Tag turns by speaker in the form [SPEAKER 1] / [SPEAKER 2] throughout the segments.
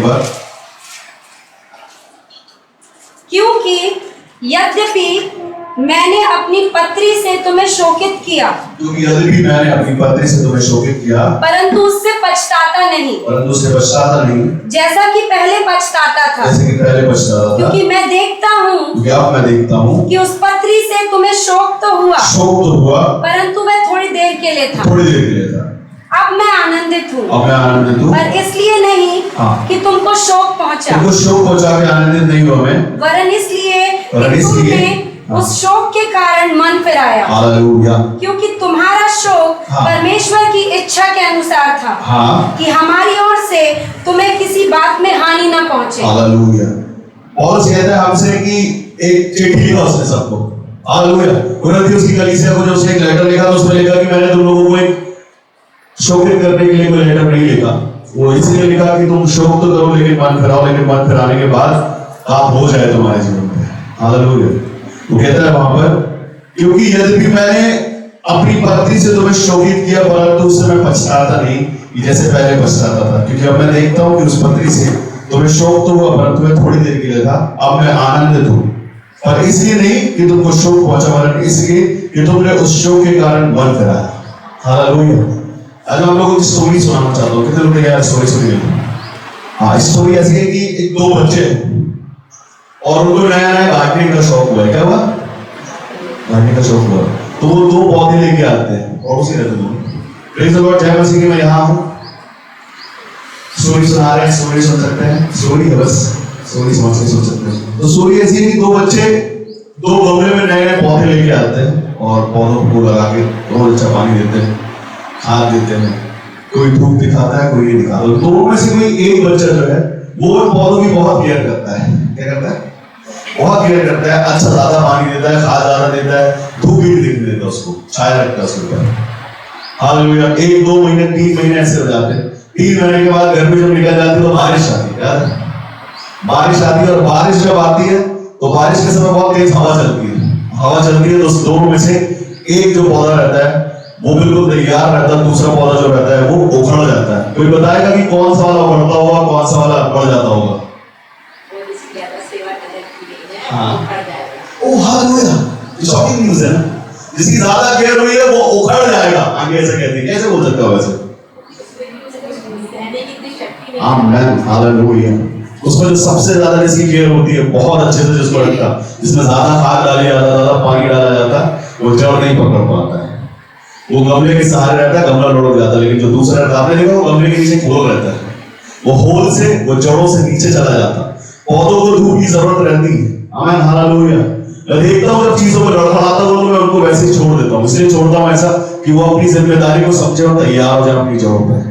[SPEAKER 1] पर,
[SPEAKER 2] क्योंकि यद्यपि मैंने अपनी पत्री से तुम्हें शोकित किया,
[SPEAKER 1] क्योंकि यद्यपि मैंने अपनी पत्री से तुम्हें शोकित किया,
[SPEAKER 2] परंतु उससे पछताता नहीं,
[SPEAKER 1] परंतु उससे पछताता नहीं,
[SPEAKER 2] जैसा कि पहले पछताता था।
[SPEAKER 1] जैसे कि पहले पछताता था।
[SPEAKER 2] क्योंकि मैं देखता हूँ
[SPEAKER 1] क्योंकि अब मैं देखता हूँ
[SPEAKER 2] कि उस पत्री से तुम्हें शोक तो हुआ,
[SPEAKER 1] शोक तो हुआ,
[SPEAKER 2] परंतु वह थोड़ी देर के लिए था।
[SPEAKER 1] थोड़ी देर के लिए था।
[SPEAKER 2] अब मैं आनंदित हूँ,
[SPEAKER 1] अब मैं आनंदित हूँ,
[SPEAKER 2] पर इसलिए नहीं कि तुमको शोक पहुंचा,
[SPEAKER 1] तुमको शोक पहुंचा के आनंदित नहीं हुआ मैं,
[SPEAKER 2] वरन इसलिए
[SPEAKER 1] वरन
[SPEAKER 2] कि
[SPEAKER 1] इसलिए,
[SPEAKER 2] तुमने उस शोक के कारण मन फिराया,
[SPEAKER 1] हालेलुया,
[SPEAKER 2] क्योंकि तुम्हारा शोक परमेश्वर की इच्छा के अनुसार था, कि हमारी ओर से तुम्हें किसी बात में हानि न पहुंचे।
[SPEAKER 1] हालेलुया। पौलुस कहता है हमसे कि एक चिट्ठी लिखा उसने सबको, हालेलुया, कुरिन्थियों की कलीसिया को जो उसने एक लेटर लिखा, तो उसमें लिखा कि मैंने तुम लोगों को एक शोकित करने के लिए कोई लेटर नहीं लिखा, वो इसलिए लिखा कि तुम शोक तो करो लेकिन मन फिराओ, लेकिन मन फिराने के बाद आप हो जाए तुम्हारे जीवन में, हालेलुया। वो कहता है वहां पर, क्योंकि यद्यपि मैंने अपनी पत्री से तुम्हें शोकित किया, परंतु उससे मैं पछताता नहीं जैसे पहले पछताता था। क्योंकि अब मैं देखता हूँ कि उस पत्री से तुम्हें शोक तो हुआ, परंतु मैं थोड़ी देर के लिए था, अब मैं आनंदित हूँ, पर इसलिए नहीं कि तुमको शोक पहुंचा, वरन इसलिए कि तुमने उस शोक के कारण मन फिराया, हालेलुया। आज मैं आप लोगों को स्टोरी सुनाना चाहता हूँ। कितने लोग यार स्टोरी सुनी है? हाँ, स्टोरी ऐसी है कि एक दो बच्चे और उनको नया नया गार्डनिंग का शौक हुआ है। क्या हुआ? गार्डनिंग का शौक हुआ, तो वो दो पौधे लेके आते हैं और उसी रहते हैं। प्रेज़ द लॉर्ड, जय मसीह की। मैं यहाँ हूँ, स्टोरी सुना रहे हैं, स्टोरी सुन सकते हैं, स्टोरी है बस, स्टोरी समझ के सुन सकते हैं। तो स्टोरी ऐसी है कि दो बच्चे दो गमले में नए नए पौधे लेके आते हैं और पौधों को लगा के बहुत अच्छा पानी देते हैं, खाद देते हैं, कोई धूप दिखाता है, कोई नहीं दिखाता। दोनों में से कोई एक बच्चा जो है वो पौधों की बहुत केयर करता है। क्या करता है? बहुत केयर करता है, अच्छा ज्यादा पानी देता है, खाद ज्यादा देता है, धूप भी नहीं देता उसको, छाया रखता है उसके ऊपर, हालेलुया। 1 2 महीने 3 महीने ऐसे हो जाते हैं। 3 महीने के बाद गर्मी जब निकल जाती है तो बारिश आती है, यार बारिश आती है, और बारिश जब आती है तो बारिश के समय बहुत तेज हवा चलती है, हवा चलती है तो उस दोनों में से एक जो पौधा रहता है वो बिल्कुल तैयार रहता है, दूसरा पौधा जो रहता है वो उखड़ जाता है। कोई बताएगा कि कौन सा वाला उखड़ता होगा, कौन सा वाला बढ़ जाता होगा? हाँ, ओ हालेलुया, शॉकिंग न्यूज़ है ना। जिसकी ज्यादा केयर हुई है वो उखड़ जाएगा, आगे ऐसे कहते हैं। कैसे बोल सकते हो वैसे? आमीन, हालेलुया। उसमें जो सबसे ज्यादा जिसकी केयर होती है, बहुत अच्छे से जिसको रखता, जिसमें ज्यादा खाद डाली जाता, ज्यादा पानी डाला जाता, वो जड़ नहीं पकड़ पाता है, वो गमले के सहारे रहता है, गमला लुढ़क जाता है। लेकिन जो दूसरा रहता है, आपने देखा वो गमले के नीचे होल रहता है, वो होल से वो जड़ों से नीचे चला जाता। पौधों को धूप की जरूरत रहती है, आमीन, हालेलुया। मैं देखता हूँ जब चीजों में लड़खड़ाता हूँ तो मैं उनको वैसे ही छोड़ देता हूँ। इसलिए छोड़ता हूँ ऐसा कि वो अपनी जिम्मेदारी को समझे और तैयार हो जाए अपनी जड़ों पर।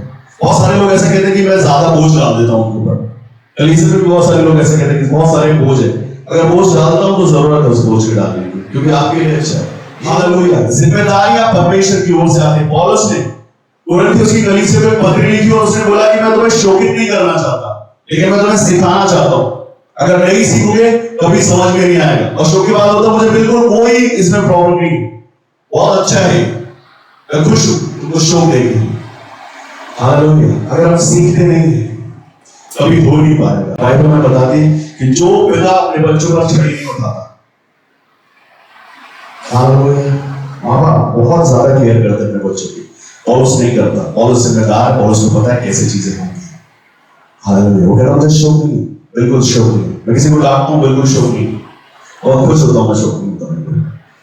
[SPEAKER 1] बहुत सारे लोग ऐसे कहते हैं कि मैं ज्यादा बोझ डाल देता हूँ उनके ऊपर। कलीसिया में भी बहुत सारे लोग ऐसे कहते हैं कि बहुत सारे बोझ है, अगर बोझ डालता हूँ तो जरूरत है उस बोझ के डालने की, क्योंकि आपके लिए अच्छा है, हालेलुया। जिम्मेदारियां परमेश्वर की ओर से आती है। पौलुस ने कुरिन्थियों की कलीसिया में पत्री लिखी और उसने बोला कि मैं तुम्हें शोकित नहीं करना चाहता, लेकिन मैं तुम्हें सिखाना चाहता हूँ। अगर नहीं सीखोगे कभी समझ में नहीं आएगा। और शोक की बात होता है, मुझे बिल्कुल कोई इसमें प्रॉब्लम नहीं, बहुत अच्छा है, मैं खुश हूं, तुमको शोक देगी, हालेलुया। अगर हम सीखते नहीं है कभी हो नहीं पाएगा। बाइबल में बताती है कि जो पिता अपने बच्चों पर छड़ी नहीं उठाता, हालेलुया, माँ बाप बहुत ज्यादा केयर करते हैं अपने बच्चों की। पौलुस नहीं करता, पौलुस जिम्मेदार, पौलुस को पता है कैसे चीजें होंगी, हालेलुया। वो कह रहा मुझे शौक नहीं, बिल्कुल शौक नहीं। मैं किसी को डांटता हूँ, बिल्कुल शौक नहीं, और खुश होता हूँ, मैं शौक नहीं होता।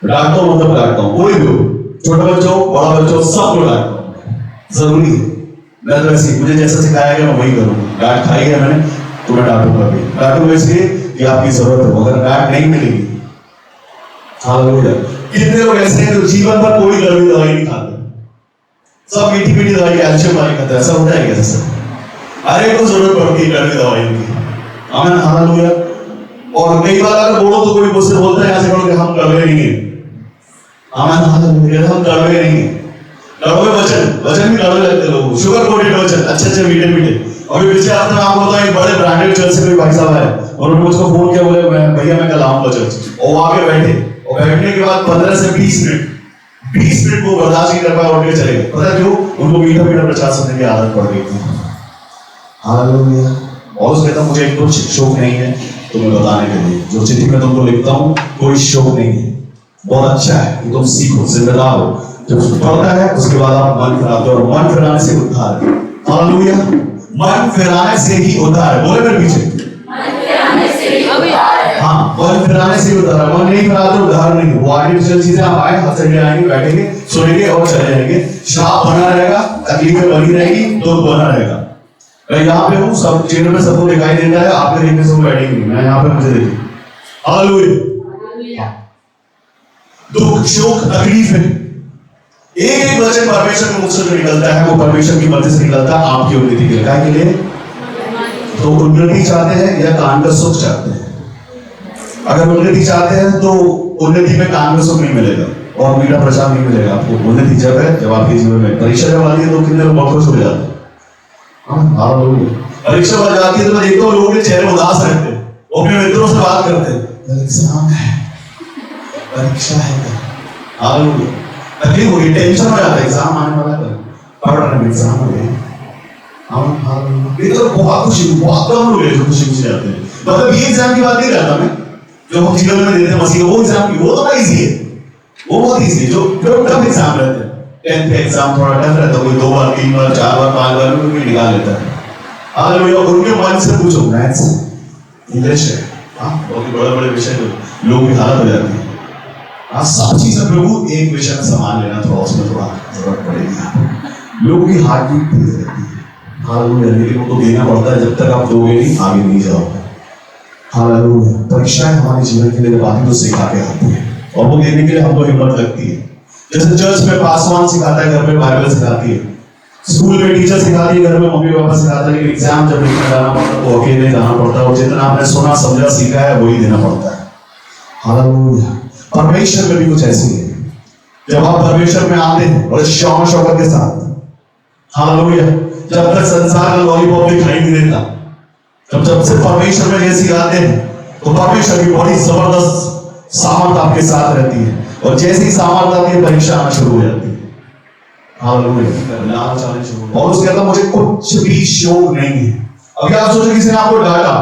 [SPEAKER 1] डांटता हूँ मतलब डांटता हूँ, कोई भी हो, छोटा बच्चा हो बड़ा बच्चा हो, सबको डांटता हूँ, जरूरी है। मैं तो ऐसे मुझे जैसा सिखाया गया मैं वही करूँगा। डांट खाई है मैंने तो मैं डांटूंगा भी, डांटूंगा इसलिए कि आपकी जरूरत है, अगर डांट नहीं मिलेगी, हालेलुया। कितने लोग ऐसे हैं जो जीवन भर कोई कड़वी दवाई नहीं खाते, सब मीठी मीठी दवाई, कैल्शियम वाली खाते हैं। ऐसा होता है कैसे? हर एक को जरूरत पड़ती है कड़वी दवाई की, आमीन, हालेलुया। और कई बार अगर बोलो तो कोई मुझसे बोलता है यहाँ से बोलो कि हम कड़वे नहीं है, आमीन, हालेलुया, हम कड़वे नहीं है। कड़वे वचन भी कड़वे लगते लोगों को, शुगर कोटेड वचन, अच्छे मीठे मीठे। अभी पिछले हफ्ते में आपको बताऊं, एक बड़े ब्रांडेड चर्च से कोई भाई साहब आए और उन्होंने मुझको फोन किया, बोले भैया मैं कल आऊंगा चर्च, और आके बैठे, और बैठने के बाद 15 से 20 मिनट वो बर्दाश्त नहीं कर पाए, उठ के चले गए। पता क्यों? उनको मीठा मीठा प्रचार सुनने की आदत पड़ गई थी, हालेलुया। और उस कहता मुझे एक कुछ शौक नहीं है तुम्हें बताने के लिए, जो चिट्ठी में तुमको लिखता हूँ कोई शौक नहीं है, बहुत अच्छा है कि तुम सीखो, जिम्मेदार हो। जब पढ़ता है उसके बाद आप मन फिराते हो, और मन फिराने से उद्धार है। हालेलुया, मन फिराने से ही उद्धार है। बोले मेरे पीछे, मन फिराने से ही उद्धार है। हाँ, मन फिराने से ही उद्धार है। मन नहीं फिराते उद्धार नहीं। वो आर्टिफिशियल चीजें आप आए, हाथ से आएंगे, बैठेंगे, सोएंगे और चले जाएंगे, श्राप बना रहेगा, तकलीफें बनी रहेगी, दुख बना रहेगा। मैं यहाँ पे हूँ, सब चेहरे में सबको दिखाई देता है, आपके देखने से बैठेंगे, मैं यहाँ पे मुझे देखिए। हालेलुया, दुख शोक तकलीफ है, एक एक वचन परमेश्वर के मुख से जो निकलता है वो परमेश्वर की मर्जी से निकलता है, आपकी उन्नति के लिए। के लिए तो उन्नति चाहते हैं या कान का सुख चाहते हैं? अगर उन्नति चाहते हैं तो उन्नति में कान का सुख नहीं मिलेगा और मीठा प्रसाद नहीं मिलेगा आपको। उन्नति जब है जब आपके जीवन में परीक्षा जब आती है तो कितने लोग बहुत खुश हो जाते हैं। परीक्षा बन जाती है तो मैं देखता हूँ लोगों के चेहरे उदास रहते हैं, वो अपने मित्रों से बात करते हैं, एग्जाम है, परीक्षा है, तकलीफ हो गई, टेंशन हो जाता है, एग्जाम आने वाला है, पढ़ रहे हैं, एग्जाम हो गए। तो बहुत खुशी, बहुत कम लोग हैं जो खुशी खुशी जाते हैं। मतलब ये एग्जाम की बात नहीं करता मैं, जो हम जीवन में देते हैं मसीह, वो एग्जाम की, वो तो बड़ा इजी है, वो बहुत इजी है। जो टफ एग्जाम रहते हैं, 10th एग्जाम थोड़ा टफ रहता है, कोई 2 बार 3 बार 4 बार 5 बार में कोई निकाल लेता है। हालेलुया, उनके मन से पूछो, मैथ्स इंग्लिश है, बहुत बड़े बड़े विषय तो लोगों की हालत हो जाती है। सब चीजें प्रभु एक विषय में सामान लेना, थोड़ा उसमें थोड़ा जरूरत पड़ेगी। लोगों की हार्ट बीट तेज रहती है। हालेलुया, लेकिन वो तो देना पड़ता है, जब तक आप दोगे नहीं आगे नहीं जाओगे। हालेलुया, परीक्षाएं हमारे जीवन के लिए बातें तो सिखा के आती है और वो देने के लिए हमको हिम्मत लगती है। जैसे चर्च में पासवान सिखाता है, घर में बाइबल सिखाती है, स्कूल में टीचर सिखाती है, घर में मम्मी पापा सिखाता है, एग्जाम जब लिखने जाना पड़ता है तो अकेले जाना पड़ता है और जितना आपने सुना समझा सीखा है वही देना पड़ता है। हालेलुया, परमेश्वर में भी कुछ ऐसी है, जब आप परमेश्वर में आते हैं और शौक शौकत के साथ, हालेलुया, जब तक संसार का लॉलीपॉप दिखाई नहीं देता, जब से परमेश्वर में जैसे आते हैं तो परमेश्वर की बड़ी जबरदस्त सामर्थ आपके साथ रहती है और जैसे ही सामर्थ आती है परीक्षा आना शुरू हो जाती है। हालेलुया, और उसके अंदर मुझे कुछ भी शौक नहीं है। अभी आप सोचो किसी ने आपको डांटा,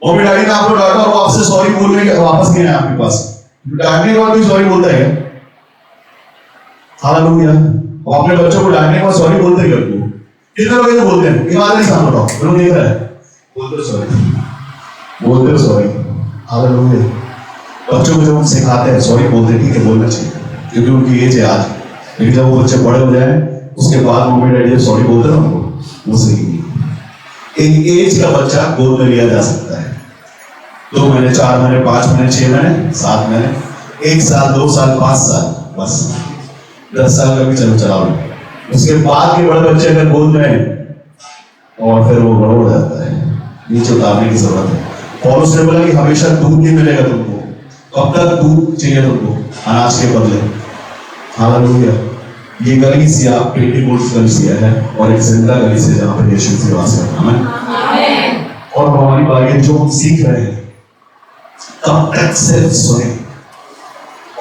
[SPEAKER 1] मम्मी डैडी ने आपको डांटा और वो आपसे सॉरी बोलने के वापस नहीं आया आपके पास, डांटने के बाद कोई सॉरी बोलता है? हालेलुया, और अपने बच्चों को डांटने के बाद सॉरी बोलते हैं क्या? कितने लोग ये बोलते हैं? ईमानदारी से सामने बताओ, लोग देख रहे हैं, बोलते हो सॉरी। हालेलुया, बच्चों को जब हम सिखाते हैं सॉरी बोलते हैं, ठीक है बोलना चाहिए क्योंकि उनकी एज है आज, लेकिन जब वो बच्चे बड़े हो जाए उसके बाद मम्मी डैडी सॉरी बोलते हैं उनको, वो सही नहीं। एक एज का बच्चा गोद में लिया जा सकता है, 2 महीने 4 महीने 5 महीने 6 महीने 7 महीने 1 साल 2 साल 5 साल, बस 10 साल का भी चलो चला लो। उसके बाद के बड़े बच्चे अगर गोद में और फिर वो बड़ा हो जाता है, नीचे उतारने की जरूरत है। पौलुस ने बोला कि हमेशा दूध नहीं मिलेगा तुमको, कब तक दूध चाहिए तुमको अनाज के बदले। हालेलुया, ये गलीसिया पेंटिकोस्ट गलीसिया है और एक जिंदा गलीसिया जहां पर यीशु मसीह वास करता है। आमीन। और हमारी बात जो हम सीख रहे हैं, कब तक सिर्फ सुने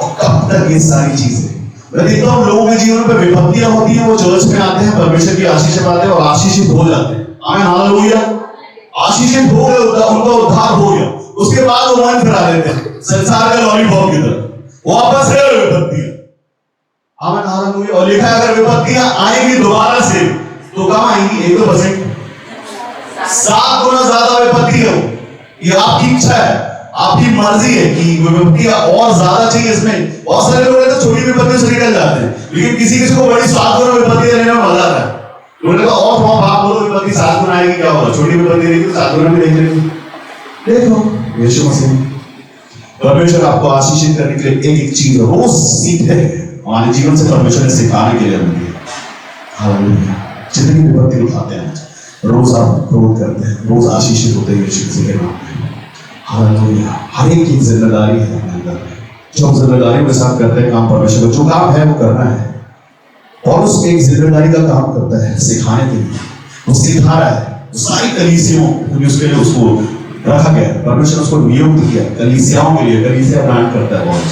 [SPEAKER 1] और कब तक ये सारी चीजें। मैं देखता हूँ लोगों के जीवन में विपत्तियां होती हैं, वो चर्च में आते हैं, परमेश्वर की आशीष पाते हैं और आशीषित हो जाते हैं। आमीन, हालेलुया, आशीषित हो गए, उनका उद्धार हो गया, उसके बाद वो मन फिरा देते हैं संसार के लॉलीपॉप की तरफ, वापस से विपत्तियां। आमीन, हालेलुया, और लिखा है अगर विपत्तियां आएंगी दोबारा से तो कब आएंगी? 1-2%, 7 गुना ज्यादा विपत्ति है। ये आपकी इच्छा है, आपकी मर्जी है कि विपत्तियां और ज्यादा चाहिए। इसमें बहुत सारे लोग तो छोटी विपत्तियों से निकल जाते हैं, लेकिन किसी किसी को बड़ी 7 गुना विपत्तियां लेने में मजा आता है। उन्होंने कहा और थोड़ा भाग बोलो, विपत्ति 7 गुना आएगी, क्या होगा? छोटी विपत्ति देखी तो 7 गुना भी देख लेंगे। देखो यीशु मसीह परमेश्वर आपको आशीषित करने के लिए एक एक चीज रोज सीखे हमारे जीवन से परमेश्वर ने सिखाने के लिए मिली है। हालेलुया, जितनी विपत्ति उठाते हैं रोज आप क्रोध करते हैं, रोज आशीषित होते हैं यीशु मसीह के नाम में। हालेलुया, हर एक की जिम्मेदारी है अपने अंदर, जो हम जिम्मेदारी के साथ करते हैं काम, परमेश्वर जो काम है वो करना है। और उस एक जिम्मेदारी का काम करता है सिखाने के लिए, वो सिखा रहा है सारी कलीसियाओं, क्योंकि उसके लिए उसको रखा गया, परमेश्वर उसको नियुक्त किया कलीसियाओं के लिए। कलीसिया प्लांट करता है बहुत,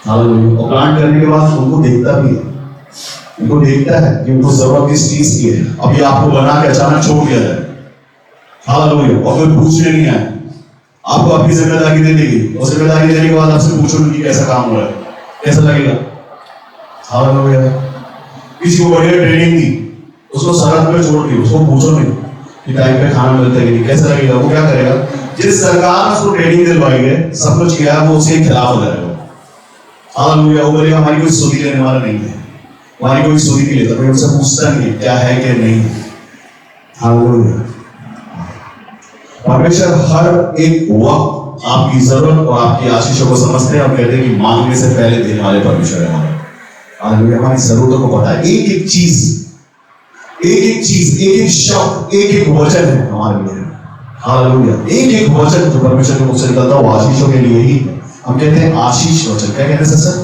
[SPEAKER 1] हालेलुया, और प्लांट करने के बाद उनको देखता भी है, उनको देखता है कि उनको जरूरत किस चीज की है। अभी आपको बना के अचानक छोड़ दिया जाए, हालेलुया। और कोई पूछने नहीं आए, आपको अपनी जिम्मेदारी दे देगी, और जिम्मेदारी देने के बाद आपसे पूछोगे कि कैसा काम हो रहा है, कैसा लगेगा? हालेलुया। किसी को बढ़िया ट्रेनिंग दी, उसको सरहद पे छोड़ दी, उसको पूछो नहीं कि टाइम पे खाना मिलता है कि नहीं, कैसा लगेगा? वो क्या करेगा? जिस सरकार ने उसको ट्रेनिंग दिलवाई है, सब कुछ किया है, वो उसके खिलाफ हो जाएगा। हालेलुया। वो बोलेगा हमारी कोई सुधी लेने वाला नहीं है, हमारी कोई सुधी नहीं लेता, कोई उनसे पूछता नहीं क्या है क्या नहीं है। हालेलुया। परमेश्वर हर एक वक्त आपकी जरूरत और आपकी आशीषों को समझते हैं और कहते हैं कि मांगने से पहले देने वाले परमेश्वर है हमारे। हालेलुया। हमारी जरूरतों को पता है, एक एक चीज, एक एक शब्द, एक एक वचन है हमारे लिए। हालेलुया। एक एक वचन जो परमेश्वर के मुख से निकलता है वो आशीषों के लिए ही है। हम कहते हैं आशीष वचन। क्या कहते हैं सर?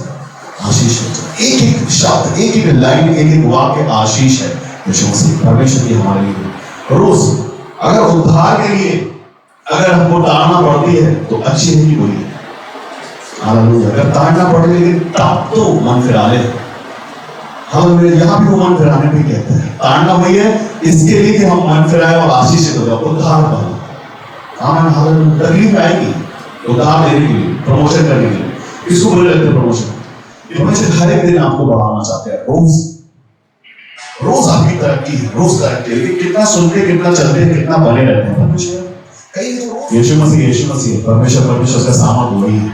[SPEAKER 1] आशीष वचन। एक एक शब्द, एक एक लाइन, एक एक वाक्य आशीष है यीशु मसीह परमेश्वर की हमारे लिए। रोज अगर उद्धार के लिए अगर हमको ताड़ना पड़ती है तो अच्छी है कि बुरी है? हालेलुया। अगर ताड़ना पड़े लेकिन तब तो मन फिरा ले। हालेलुया। यहाँ भी वो मन फिराने भी कहते हैं, ताड़ना हुई है इसके लिए कि हम मन फिराए और आशीषित हो जाए, उद्धार पाए। हालेलुया। तकलीफ आएगी उद्धार देने के लिए, प्रमोशन करने के लिए। किसको बोले लगते हैं प्रमोशन? परमेश्वर हर एक दिन आपको बढ़ाना चाहते हैं। रोज आपकी तरक्की है, रोज तरक्की है। कितना सुनते, कितना चलते हैं, कितना बने रहते हैं परमेश्वर। यीशु मसीह परमेश्वर का सामर्थ वही है।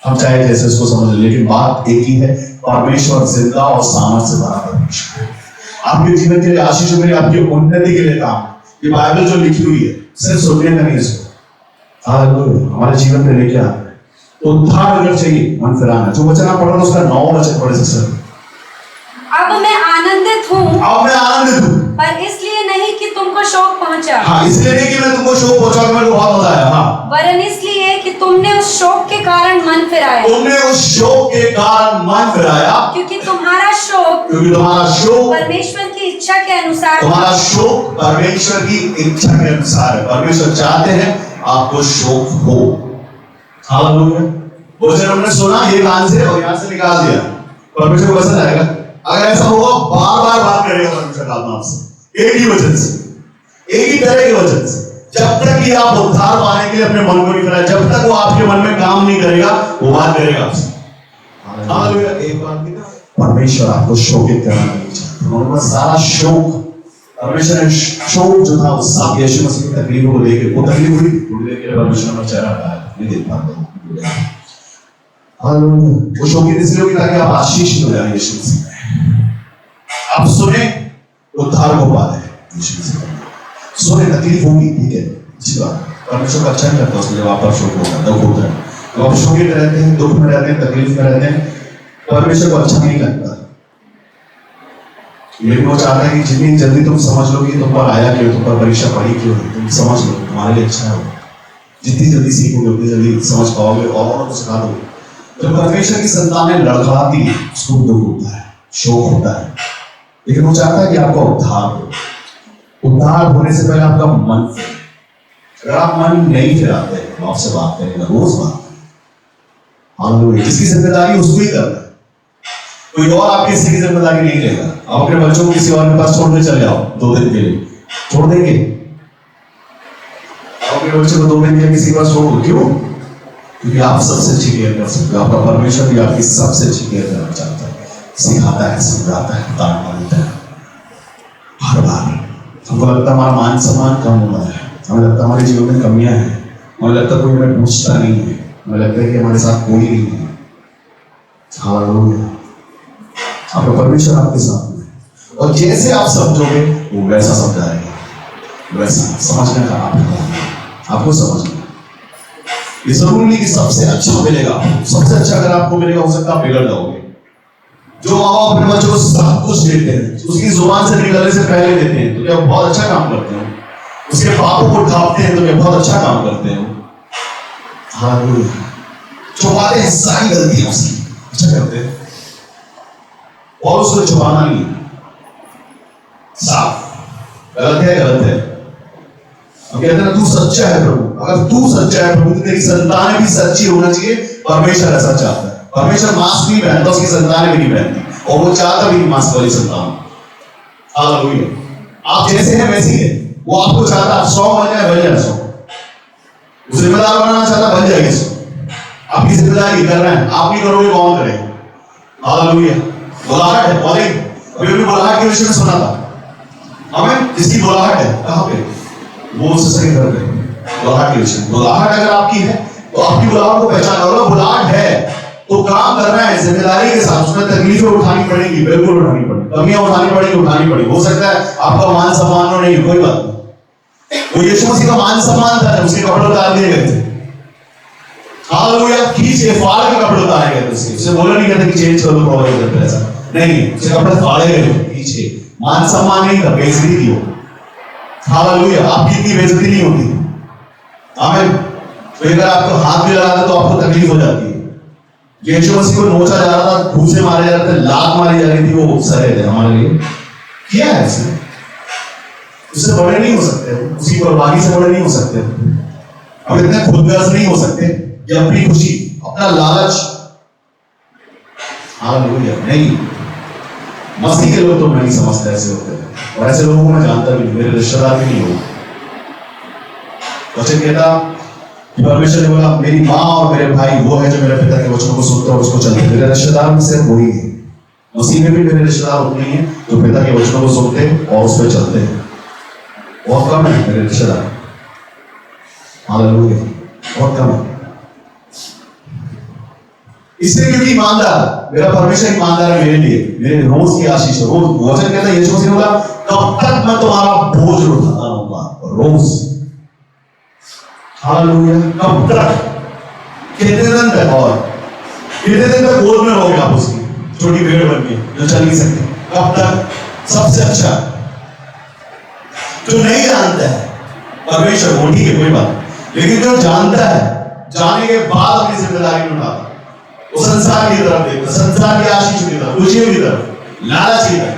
[SPEAKER 1] हम चाहे जैसे उसको समझ लें, लेकिन बात एक ही है, परमेश्वर जिंदा और सामर्थ से भरा परमेश्वर है। आपके जीवन के लिए, आशीषों के लिए, आपकी उन्नति के लिए काम। ये बाइबल जो लिखी हुई है सिर्फ सुनने का नहीं, इसको हालेलुया हमारे जीवन में लेके आना है। उद्धार अगर चाहिए, मन फिराना। जो वचन आप पढ़ रहे हो उसका 9 वचन पढ़े सर।
[SPEAKER 2] अब मैं आनंदित हूँ, पर इसलिए नहीं कि तुमको शोक पहुंचा।
[SPEAKER 1] हाँ, इसलिए नहीं कि मैं तुमको शोक पहुंचा, मेरे को बहुत मजा आया। हाँ,
[SPEAKER 2] वरन इसलिए कि तुमने उस शोक के कारण मन फिराया।
[SPEAKER 1] तुमने उस शोक के कारण मन फिराया,
[SPEAKER 2] क्योंकि तुम्हारा शोक परमेश्वर की इच्छा के अनुसार,
[SPEAKER 1] तुम्हारा शोक परमेश्वर की इच्छा के अनुसार है। परमेश्वर चाहते हैं आपको शोक हो। हालेलुया। वो जब हमने सुना ये कान से और यहाँ से निकाल दिया, परमेश्वर को पसंद आएगा? अगर ऐसा होगा, बार बार बात करेगा परमेश्वर आपसे, एक ही वचन से, एक ही तरह के वचन से। जब तक कि आप उद्धार पाने के लिए अपने मन को नहीं कराए, जब तक वो आपके मन में काम नहीं करेगा, वो बात करेगा आपसे। हालेलुया। एक बात भी ना, परमेश्वर आपको शोकित करना नहीं चाहता। उन्होंने सारा शोक, परमेश्वर ने शोक जो था उस आप यीशु मसीह की तकलीफों को लेकर, वो तकलीफ हुई थोड़ी देर के लिए परमेश्वर का चेहरा हटाया, नहीं देख पाते। हालेलुया। वो शोकित इसलिए हुई ताकि आप आशीष हो जाए यीशु मसीह। आप सुने, उद्धार को पा ले यीशु मसीह। सुने, तकलीफ होगी, ठीक है, अच्छी बात। परमेश्वर का अच्छा नहीं करता उसमें जब आप पर शोक होगा, दुख होता है। जब आप शोकित रहते हैं, दुख में रहते हैं, तकलीफ में रहते हैं, परमेश्वर को अच्छा नहीं लगता। लेकिन वो चाहता है कि जितनी जल्दी तुम समझ लो कि तुम पर आया क्यों, तुम पर परीक्षा पड़ी क्यों, तुम समझ लो, तुम्हारे लिए अच्छा है। जितनी जल्दी सीखोगे उतनी जल्दी समझ पाओगे और सिखा दोगे। जब परमेश्वर की संतानें लड़खड़ाती है, उसको दुख होता है, शोक होता है, लेकिन वो चाहता है कि आपको उद्धार हो। उद्धार होने से पहले आपका मन, अगर आप मन नहीं फिराते तो आपसे बात करेगा, रोज बात। हालेलुया। जिसकी जिम्मेदारी उसको ही करना है, कोई और आपकी किसी की जिम्मेदारी नहीं लेगा। आप अपने बच्चों को किसी और के पास छोड़ने चले जाओ 2 दिन के लिए, छोड़ देंगे? आप अपने बच्चों को 2 दिन के लिए किसी के पास छोड़, क्यों? क्योंकि आप सबसे अच्छी केयर कर सकते हो। आपका परमेश्वर भी आपकी सबसे अच्छी केयर करना चाहता है, सिखाता है, समझाता है, ताड़ना देता है। हर बार हमको लगता है हमारा मान सम्मान कम हो रहा है, हमें लगता है हमारे जीवन में कमियां हैं, हमें लगता है कोई हमें पूछता नहीं है, हमें लगता है कि हमारे साथ कोई नहीं है। हालेलुया। आपका परमेश्वर आपके साथ में, और जैसे आप समझोगे वो वैसा समझाएगा, वैसा समझने का आपको समझना। ये जरूरी नहीं कि सबसे अच्छा मिलेगा, सबसे अच्छा अगर आपको मिलेगा हो सकता है आप बिगड़ जाओगे। जो आप अपने बच्चों को सब कुछ देते हैं, उसकी जुबान से निकलने से पहले देते हैं, तो क्या बहुत अच्छा काम करते हो? उसके पापों को ढांपते हैं तो क्या बहुत अच्छा काम करते हो? हालेलुया। छुपाते हैं सारी गलतियां उसकी, अच्छा करते हैं, और उसको छुपाना नहीं, साफ। गलत है, गलत है। हम कहते हैं तू सच्चा है प्रभु, अगर तू सच्चा है प्रभु तो तेरी संतानें भी सच्ची होना चाहिए। परमेश्वर ऐसा चाहता है। परमेश्वर मास्क नहीं पहनता, उसकी संतानें भी नहीं पहनती, और वो चाहता भी नहीं मास्क वाली संतान। हालेलुया। आप जैसे हैं वैसे ही है, वो आपको चाहता है 100 बन जाए 100, वो जिम्मेदार बनाना चाहता बन जाएगी 100। आपकी जिम्मेदारी कर रहे हैं, आप नहीं करोगे कौन करेगा? हालेलुया। बुलाहट है, कॉलिंग। अभी भी बुलाहट के विषय में सुना था हमें, जिसकी बुलाहट है कहां पे, वो उससे सही कर रहे हैं। बुलाहट के विषय, बुलाहट अगर आपकी है तो आपकी बुलाहट को पहचान करो। बुलाहट है तो काम करना है जिम्मेदारी के साथ, उसमें तकलीफें उठानी पड़ेगी, बिल्कुल उठानी पड़ेगी, कमियां उठानी पड़ेगी। हो सकता है आपका मान सम्मान हो, नहीं कोई बात नहीं। वो यीशु मसीह का मान सम्मान था, उसके कपड़े उतार दिए गए थे। हालेलुया। खींच के फाड़ के कपड़े उतारे गए थे उसके, उसे बोला नहीं कहते कि चेंज कर लो प्रोवाइड करते ऐसा नहीं, उसके कपड़े फाड़े गए खींच के। मान सम्मान नहीं था, बेइज्जती थी वो। हालेलुया। आपकी इतनी बेइज्जती नहीं होती। आमीन। तो अगर आपको हाथ भी लगाते तो आपको तकलीफ हो जाती है। यीशु मसीह को नोचा जा रहा था, घूसे मारे जा रहे थे, लात मारी जा रही थी, वो सहे थे हमारे लिए। किया है उसने, उससे बड़े नहीं हो सकते, उसी कुर्बानी से बड़े नहीं हो सकते। अब इतने खुदगर्ज नहीं हो सकते कि अपनी खुशी, अपना लालच, हालेलुया, नहीं। मसीह के लोग तो नहीं समझते ऐसे होते हैं, और ऐसे लोगों को मैं जानता भी नहीं, मेरे रिश्तेदार भी नहीं हो। वचन कहता परमेश्वर ने बोला मेरी माँ और मेरे भाई वो है जो मेरे पिता के वचनों को सुनते और उसको चलते। मेरे रिश्तेदार में सिर्फ वही है, मसीह में भी मेरे रिश्तेदार उतने ही हैं जो पिता के वचनों को सुनते और उस पर चलते हैं। बहुत कम है मेरे रिश्तेदार, हालेलुया, बहुत कम है। इसलिए क्योंकि ईमानदार, मेरा परमेश्वर ईमानदार है मेरे लिए, मेरे रोज की आशीष है। रोज वचन कहता है, यीशु मसीह ने बोला कब तक मैं तुम्हारा बोझ उठाता रहूंगा, रोज। हालेलुया। कब तक, कितने दिन तक, और कितने दिन तक गोद में रहोगे आप उसकी, छोटी भेड़ बन के जो चल नहीं सकते? कब तक? सबसे अच्छा जो नहीं जानता है परमेश्वर, वो ठीक है कोई बात, लेकिन जो जानता है, जाने के बाद अपनी जिम्मेदारी में उठाता, वो संसार की तरफ देखता, संसार की आशीष की तरफ, खुशियों की तरफ, लालच की तरफ।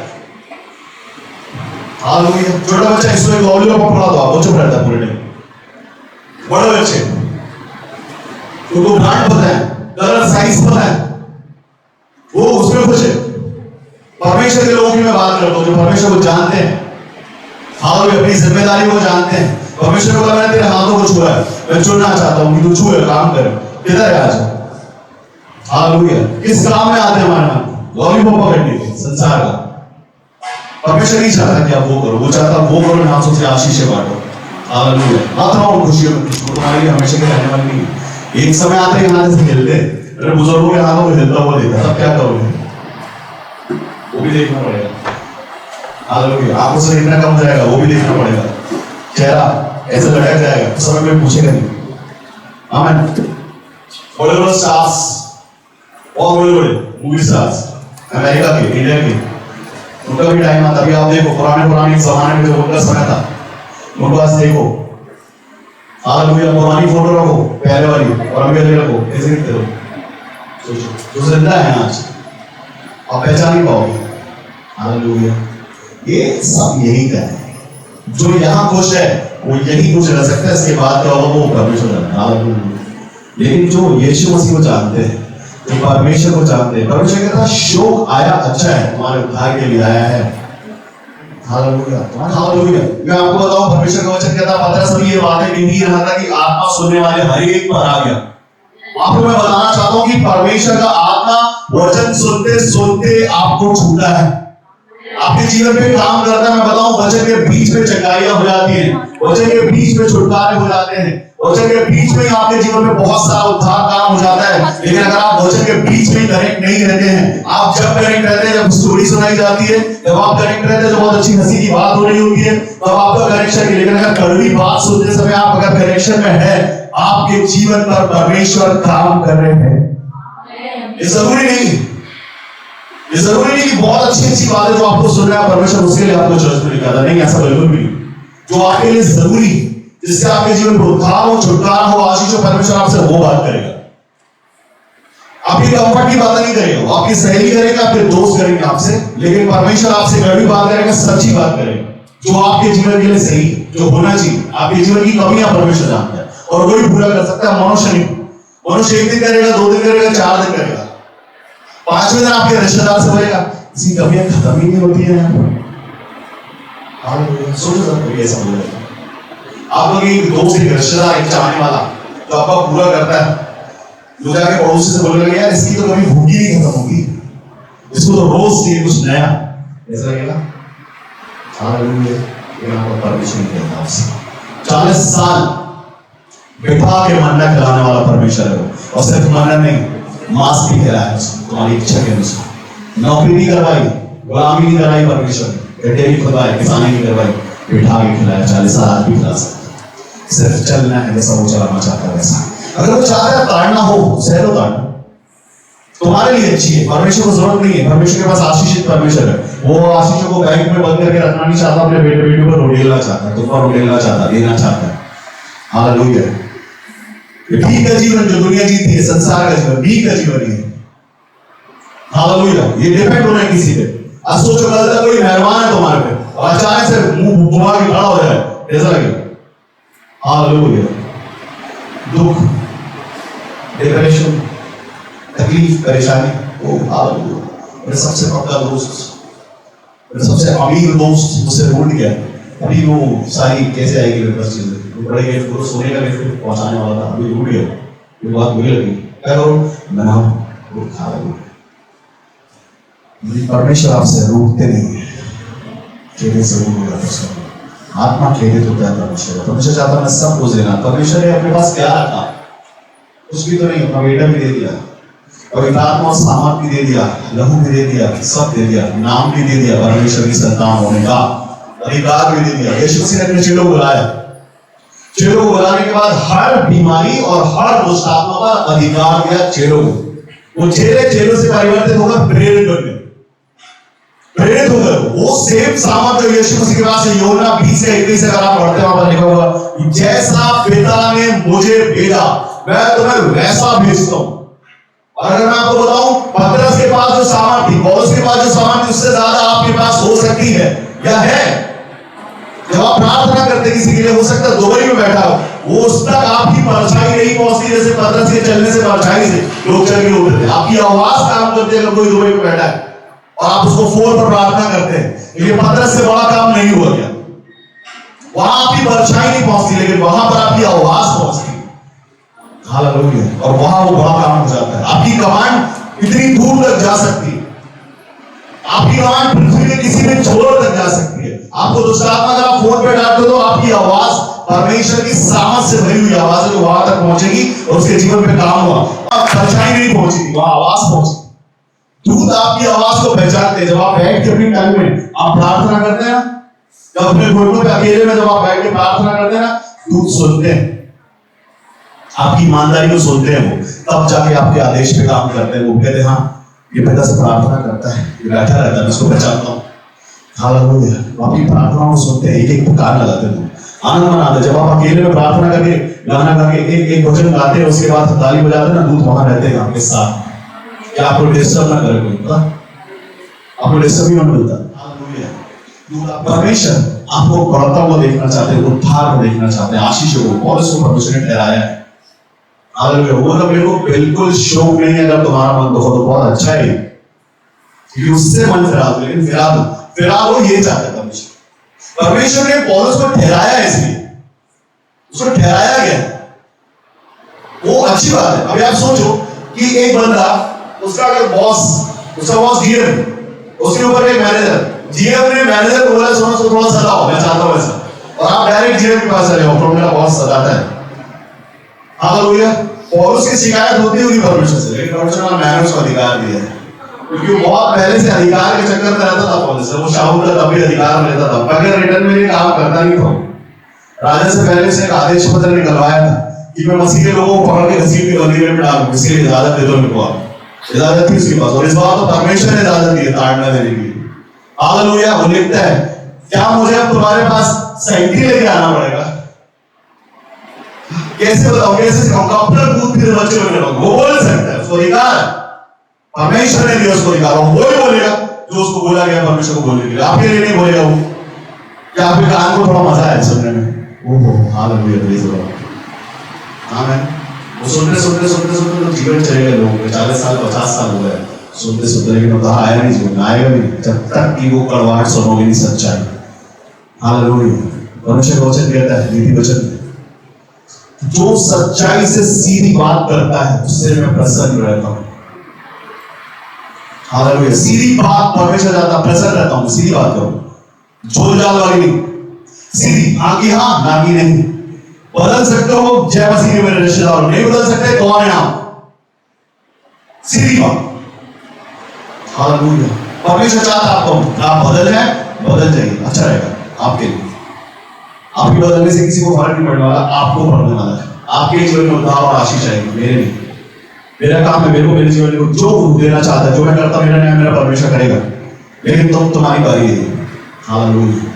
[SPEAKER 1] हालेलुया। छोटा बच्चा इसको एक लॉलीपॉप पकड़ा दो, आप वो चुप रहता है पूरे टाइम। बड़े बच्चे उनको ब्रांड पता है, कलर साइज पता है, वो उसमें खुश है। परमेश्वर के लोगों की मैं बात करता हूं जो परमेश्वर को जानते हैं, हालेलुया, अपनी जिम्मेदारी को जानते हैं। परमेश्वर को बोला मैंने तेरे हाथों को छुआ है, मैं चुनना चाहता हूं कि तू छुए, काम करे। किधर है आज? हालेलुया। किस काम में आते हैं हमारे हाथ? लॉलीपॉप पकड़ने के, संसार का। परमेश्वर नहीं चाहता कि आप वो करो, वो चाहता वो करो, हाथों से आशीष बांटो। हालेलुया। मत रहो खुशियों में, तुम्हारे लिए हमेशा के रहने वाली नहीं। एक समय आते हैं हाथ से हिलते, अरे बुजुर्गों के हाथों में हिलता हुआ देखा, तब क्या करोगे? वो भी देखना पड़ेगा। हालेलुया। आंखों से इतना कम जाएगा, वो भी देखना पड़ेगा। चेहरा ऐसे लटक जाएगा, उस समय कोई पूछेगा नहीं। आमीन। बड़े बड़े स्टार्स, और बड़े बड़े मूवी स्टार्स, अमेरिका के, इंडिया के, उनका भी टाइम आता। अभी आप देखो पुराने जमाने में जो उनका समय था, उनको आज देखो। हालेलुया। पुरानी फोटो रखो, पहले वाली, और अभी वाली रखो, ऐसे नहीं करो। सोचो जो जिंदा है आज, आप पहचान नहीं पाओगे। हालेलुया। ये सब यही का है, जो यहाँ खुश है वो यही खुश रह सकता है, इसके बाद क्या होगा वो परमेश्वर जानता है। हालेलुया। लेकिन जो यीशु मसीह को जानते हैं, जो परमेश्वर को जानते हैं, परमेश्वर कहता है शोक आया अच्छा है, तुम्हारे उद्धार के लिए आया है। हालेलुया। हालेलुया। मैं आपको बताऊं, परमेश्वर का वचन कहता है, पतरस भी ये बातें नहीं रहा था कि आत्मा सुनने वाले हर एक पर आ गया। आपको मैं बताना चाहता हूं कि परमेश्वर का आत्मा वचन सुनते सुनते आपको छूता है, आपके जीवन पे काम करता है। मैं बताऊं, वचन के बीच में चंगाइयां हो जाती हैं, वचन के बीच में छुटकारे हो जाते हैं, वचन के बीच में आपके जीवन में बहुत सारा उद्धार काम हो जाता है। लेकिन अगर आप वचन के बीच में कनेक्ट नहीं रहते हैं, आप जब कनेक्ट रहते हैं, जब स्टोरी सुनाई जाती है, जब आप कनेक्ट रहते हैं, जब बहुत अच्छी हंसी की बात हो रही होती है, तब आपका कनेक्शन है। लेकिन अगर कड़वी बात सुनते समय आप अगर कनेक्शन में है, आपके जीवन पर परमेश्वर काम कर रहे हैं। ये जरूरी नहीं, ये जरूरी नहीं कि बहुत अच्छी बातें जो आपको सुन रहा है परमेश्वर उसके लिए आपको चर्च में निकाला, नहीं, ऐसा बिल्कुल भी नहीं। जो आपके लिए जरूरी, जिससे आपके जीवन में उद्धार हो, छुटकारा हो, आशीष हो, परमेश्वर आपसे वो बात करेगा। आपकी कंफर्ट की बात नहीं करेगा, वो आपकी सहेली करेगा, आपके दोस्त करेंगे आपसे, लेकिन परमेश्वर आपसे कड़वी बात करेगा, सच्ची बात करेगा, जो आपके जीवन के लिए सही, जो होना चाहिए। आपके जीवन की कमियां परमेश्वर जानता है और वही पूरा कर सकता है, मनुष्य नहीं। मनुष्य एक दिन करेगा, 2 दिन करेगा, 4 दिन करेगा, 5वें दिन आपके रिश्तेदार से बोलेगा इसकी कमियां खत्म ही नहीं होती है। सोचो सर, कोई ऐसा बोलेगा आप लोग एक दोस्त, एक रिश्तेदार, एक चाहने वाला जो आपका पूरा करता है, जो जाके पड़ोसी से बोलने लगे यार इसकी तो कभी भूखी नहीं खत्म होगी, इसको तो रोज चाहिए कुछ नया, ऐसा लगेगा? परमेश्वर कहता है 40 साल बिठा के मन्ना खिलाने वाला परमेश्वर है वो। और सिर्फ मन्ना नहीं, मांस भी खिलाया तुम्हारी इच्छा के अनुसार, नौकरी नहीं करवाई, गुलामी नहीं कराई परमेश्वर ने, गड्ढे नहीं खुदवाए, किसानी नहीं करवाई, बिठा के खिलाया। 40 साल आज भी खिला सकता, सिर्फ चलना है जैसा वो चलाना चाहता है वैसा। अगर वो चाहता है ताड़ना हो, सह लो ताड़ना, तुम्हारे लिए अच्छी है, परमेश्वर को जरूरत नहीं है, परमेश्वर के पास आशीषित परमेश्वर है, वो आशीषों को बैंक में बंद करके रखना नहीं चाहता, अपने बेटे बेटियों पर उड़ेलना चाहता है, तुम पर उड़ेलना चाहता है, देना चाहता है। हालेलुया। ठीक का जीवन जो दुनिया जीती है, संसार का जीवन ठीक का जीवन ही है। हालेलुया। ये डिपेंड होना है किसी पे। आज सोचो कल तक कोई मेहरबान है तुम्हारे पे और अचानक से मुंह घुमा के खड़ा हो जाए, ऐसा लगेगा? हालेलुया। दुख, डिप्रेशन, तकलीफ, परेशानी, वो हालेलुया। मेरा सबसे पक्का दोस्त, मेरा सबसे अमीर दोस्त मुझसे रूठ गया, अभी वो सारी कैसे आएगी मेरे पास चीजें, बड़े गिफ्ट को सोने का गिफ्ट पहुंचाने वाला था, अभी रूठ गया, ये बात बुरी लगी। क्या करो? मैं वो खा लूं। परमेश्वर आपसे रूठते नहीं है, खेदे से रूठ हो जाता है, आत्मा खेदित होता है परमेश्वर। परमेश्वर चाहता है मैं सब कुछ देना। परमेश्वर ने अपने पास क्या रखा? कुछ भी तो नहीं, अपना बेटा भी दे दिया, पवित्र आत्मा सामर्थ भी दे दिया, लहू भी दे दिया, सब दे दिया, नाम भी दे दिया, परमेश्वर की संतान होने का अधिकार भी दे दिया। यीशु मसीह ने अपने चेलों को बुलाया, चेलों को बुलाने के बाद हर बीमारी और हर दुष्ट आत्मा का अधिकार दिया चेलों को। वो चेलों से परिवर्तित होकर प्रेरित बन गए, प्रेरित होकर वो सेम सामर्थ जो यीशु मसीह के पास है। यूहन्ना 20:21 अगर आप पढ़ते हो, वहां लिखा होगा जैसा पिता ने मुझे भेजा मैं तुम्हें वैसा भेजता हूं। और अगर मैं आपको बताऊं, पतरस के पास जो सामर्थ थी, पौलुस के पास जो सामर्थ थी, उससे ज्यादा आपके पास हो सकती है या है। जब आप प्रार्थना करते किसी के लिए, हो सकता है दुबई में बैठा हो, वो उस तक आपकी परछाई नहीं पहुंचती जैसे पतरस के चलने से परछाई से लोग चल के उठते थे। आपकी आवाज काम करती है। अगर कोई दुबई में बैठा है और आप उसको फोन पर प्रार्थना करते हैं, ये पतरस से बड़ा काम नहीं हुआ क्या? वहां आपकी परछाई नहीं पहुंचती, लेकिन वहां पर आपकी आवाज पहुंचती। हालेलुया। और वहां वो बड़ा काम हो जाता है। आपकी कमांड इतनी दूर तक जा सकती है, आपकी कमांड पृथ्वी के किसी भी छोर तक जा सकती है। आपको दुष्ट आत्मा अगर आप फोन पे डालते हो तो आपकी आवाज परमेश्वर की सामर्थ से भरी हुई आवाज है जो वहां तक पहुंचेगी और उसके जीवन पे काम हुआ। परछाई नहीं पहुंची, वहां आवाज पहुंची। दूत आपकी आवाज को पहचानते हैं। जब आप बैठ के अपनी टाइम में आप प्रार्थना करते हैं ना, जब अपने घुटनों पे अकेले में जब आप बैठ के प्रार्थना करते हैं ना, दूत सुनते हैं, आपकी ईमानदारी को सुनते हैं। वो तब जाके आपके आदेश पे काम करते हैं। वो कहते हैं हाँ ये पिता से प्रार्थना करता है, ये बैठा रहता है, मैं इसको पहचानता हूँ। हालेलुया। आपकी प्रार्थनाओं को सुनते हैं, एक एक पुकार लगाते हैं, आनंद मनाते हैं। जब आप अकेले में प्रार्थना करके गाना गा के एक एक भजन गाते हैं, उसके बाद ताली बजाते हैं ना, दूत वहां रहते हैं आपके साथ, क्या आपको डिस्टर्ब ना करे कोई, आपको डिस्टर्ब ही नहीं मिलता। परमेश्वर आपको बढ़ता हुआ देखना चाहते हैं, उद्धार को देखना चाहते हैं, आशीष को, और इसको परमेश्वर ने ठहराया है। हालेलुया। वो तो मेरे को बिल्कुल शौक नहीं है, अगर तुम्हारा मन दुखो तो बहुत अच्छा है, क्योंकि उससे मन फिरा दो, लेकिन फिरा वो ये चाहता है परमेश्वर। परमेश्वर ने पौलुस को ठहराया, इसलिए उसको ठहराया गया, वो अच्छी बात है। अभी आप सोचो कि एक बंदा, उसका अगर उसका बॉस जीएम, उसके ऊपर एक मैनेजर, जीएम ने मैनेजर को बोला सुनो थोड़ा सदाओ, मैं चाहता हूं ऐसा, और आप डायरेक्ट जीएम के पास चले जाओ, तो मेरा बॉस सदाता है। हालेलुया। पौलुस की शिकायत होती होगी परमेश्वर से, लेकिन परमेश्वर ने मैनेजर को अधिकार दिया है, क्योंकि वो बहुत पहले से अधिकार के चक्कर में रहता था। पौलुस वो शाऊल का तभी अधिकार लेता था, बगैर रिटर्न में काम करता नहीं था। राजा से पहले से एक आदेश पत्र निकलवाया था कि मैं मसीह के लोगों को पकड़ के घसीट के मंदिर में डालूं, इसके लिए इजाजत दे दो मेरे को। इजाजत थी उसके पास, और इस बार तो परमेश्वर ने इजाजत दी है ताड़ना देने की। हालेलुया। वो लिखता है क्या मुझे अब तुम्हारे पास साइकिल लेके आना पड़ेगा? कैसे बताओ, कैसे सिखाऊंगा? अपना दूध फिर बच्चे में वो बोल सकता है, उसको अधिकार परमेश्वर ने दिया, उसको अधिकार। वो ही बोलेगा जो उसको बोला गया परमेश्वर को बोलने के लिए, आपके लिए नहीं बोलेगा वो। क्या आपके कान को थोड़ा मजा है सुनने में? ओहो हालेलुया, प्रेज़ द लॉर्ड, आमीन। वो सुनते सुनते सुनते सुनते तो जीवन चले गए लोगों के, 40 साल 50 साल हो गए सुनते सुनते, लेकिन वो आया नहीं, जीवन आएगा भी जब तक कि वो कड़वाहट सुनोगे नहीं, सच्चाई। हालेलुया। परमेश्वर का वचन कहता है नीति वचन में, जो सच्चाई से सीधी बात करता है उससे मैं प्रसन्न रहता हूं। हालेलुया। सीधी बात परमेश्वर जाता, प्रसन्न रहता हूं। सीधी बात करो, झोल जाल वाली नहीं, सीधी। हाँ की हाँ, ना की नहीं। बदल सकते हो जय मसीह के मेरे रिश्तेदार, नहीं बदल सकते कौन है आप? सीधी बात। हालेलुया। परमेश्वर चाहता आपको, आप बदल है, बदल जाइए, अच्छा रहेगा आपके लिए। आपके बदलने से किसी को फर्क नहीं पड़ने वाला, आपको पड़ने वाला है। आपके जीवन में उद्धार और आशीष आएगी, मेरे नहीं। मेरा काम है, मेरे को मेरे जीवन में जो देना चाहता है, जो मैं करता मेरा न्याय मेरा परमेश्वर करेगा, लेकिन तुम तुम्हारी बारी है। हालेलुया।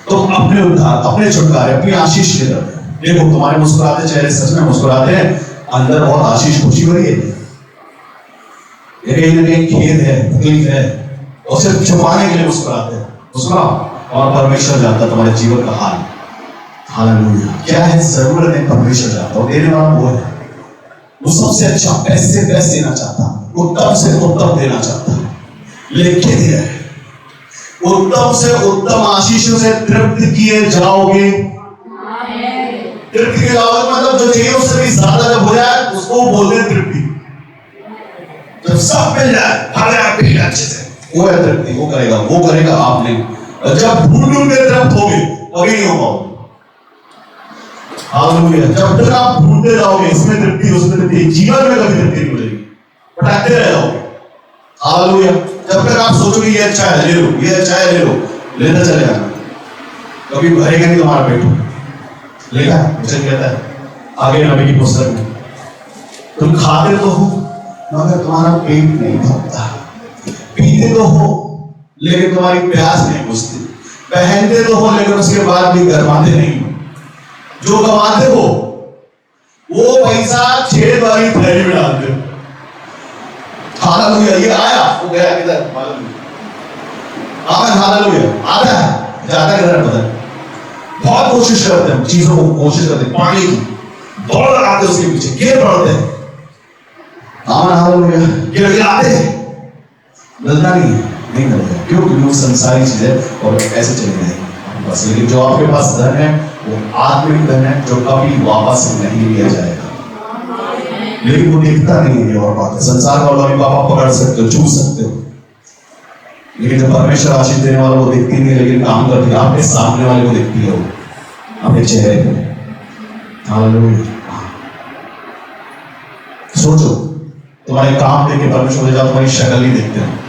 [SPEAKER 1] तुम अपने उद्धार, अपने छुटकारे, अपनी आशीष के तरफ देखो। तुम्हारे मुस्कुराते चेहरे सच में मुस्कुराते हैं, अंदर बहुत आशीष खुशी भरी है। कहीं ना कहीं खेद है, तकलीफ है, और सिर्फ छुपाने के लिए मुस्कुराते हैं। मुस्कुराओ और परमेश्वर जानता तुम्हारे जीवन का हाल। हालेलुया। क्या है जरूरत है, परमेश्वर जानता है, देने वाला वो है। वो सबसे अच्छा बेस्ट से बेस्ट देना चाहता है, उत्तम से उत्तम देना चाहता है, लेके दिया है। उत्तम से उत्तम आशीषों से तृप्त किए जाओगे। तृप्ति के जाओगे मतलब जो चाहिए उससे भी ज्यादा जब हो जाए उसको बोलते हैं तृप्ति। जब सब मिल जाए, हर जाए पी अच्छे से, वो है तृप्ति। वो करेगा आप नहीं। जब ढूंढ ढूंढ के तृप्त होगे कभी नहीं हो पाओगे। हालेलुया। जब तक आप ढूंढते जाओगे इसमें तृप्ति उसमें तृप्ति, जीवन में कभी तृप्ति नहीं मिलेगी, भटकते रह जाओगे। हालेलुया। जब तक आप सोचोगे ये अच्छा है ले लो, ये अच्छा है ले लो, लेना चले जाना, कभी भरेगा नहीं तुम्हारा पेट। लेगा वचन कहता है आगे नबी की पुस्तक में, तुम खाते तो हो मगर तुम्हारा पेट नहीं भरता, पीते तो हो लेकिन तुम्हारी प्यास नहीं बुझती, पहनते तो हो लेकिन उसके बाद भी गरमाते नहीं। जो कमाते हो वो पैसा छेद वाली थैली में डालते हो। हालेलुया। ये आया वो गया किधर मालूम नहीं। आमेन। हालेलुया। आता है जाता है किधर पता है। बहुत कोशिश करते हैं, चीजों को कोशिश करते हैं पाने की, दौड़ लगाते उसके पीछे, गिर पड़ते हैं। आमेन। हालेलुया। गिड़गिड़ाते हैं, मिलता नहीं मिलता। क्यों? क्योंकि वो संसारी चीज है और ऐसे चले जाएगी बस। लेकिन जो आपके पास धन है वो आत्मिक धन है जो कभी वापस नहीं लिया जाएगा। लेकिन वो दिखता नहीं है, और बात है। संसार का लॉलीपॉप आप पकड़ सकते हो, छू सकते हो, लेकिन जब परमेश्वर आशीष देने वाला वो दिखती नहीं, लेकिन काम करती है आपके सामने वाले को दिखती है, वो आपके चेहरे पे। हालेलुया। सोचो तुम्हारे काम देख के परमेश्वर जब तुम्हारी शक्ल नहीं देखते हैं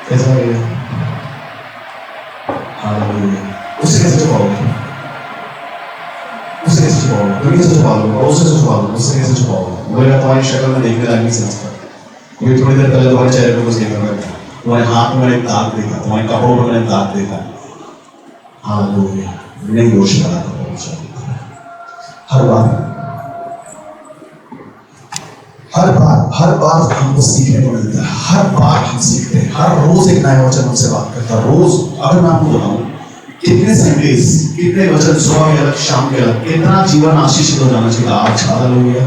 [SPEAKER 1] कैसा लगेगा? हालेलुया। उससे कैसे छुपाओगे? उससे कैसे छुपाओगे? तुम कैसे छुपा लो? उससे छुपा लो, उससे कैसे छुपाओगे? बोलेगा तुम्हारी शक्ल में देखने लायक नहीं समझता। क्योंकि थोड़ी देर पहले तुम्हारे चेहरे पे कुछ देखा मैंने, तुम्हारे हाथ में मैंने एक दाग देखा, तुम्हारे कपड़ों में मैंने दाग देखा। हालेलुया। नहीं दोष लगा हर बार हमको सीखने को मिलता है। हर बार हम सीखते हैं, हर रोज एक नया वचन हमसे बात करता है। रोज अगर मैं आपको बताऊं कितने संदेश, कितने वचन सुबह के अलग, शाम के अलग, कितना जीवन आशीषित हो जाना चाहिए आज। हालेलुया।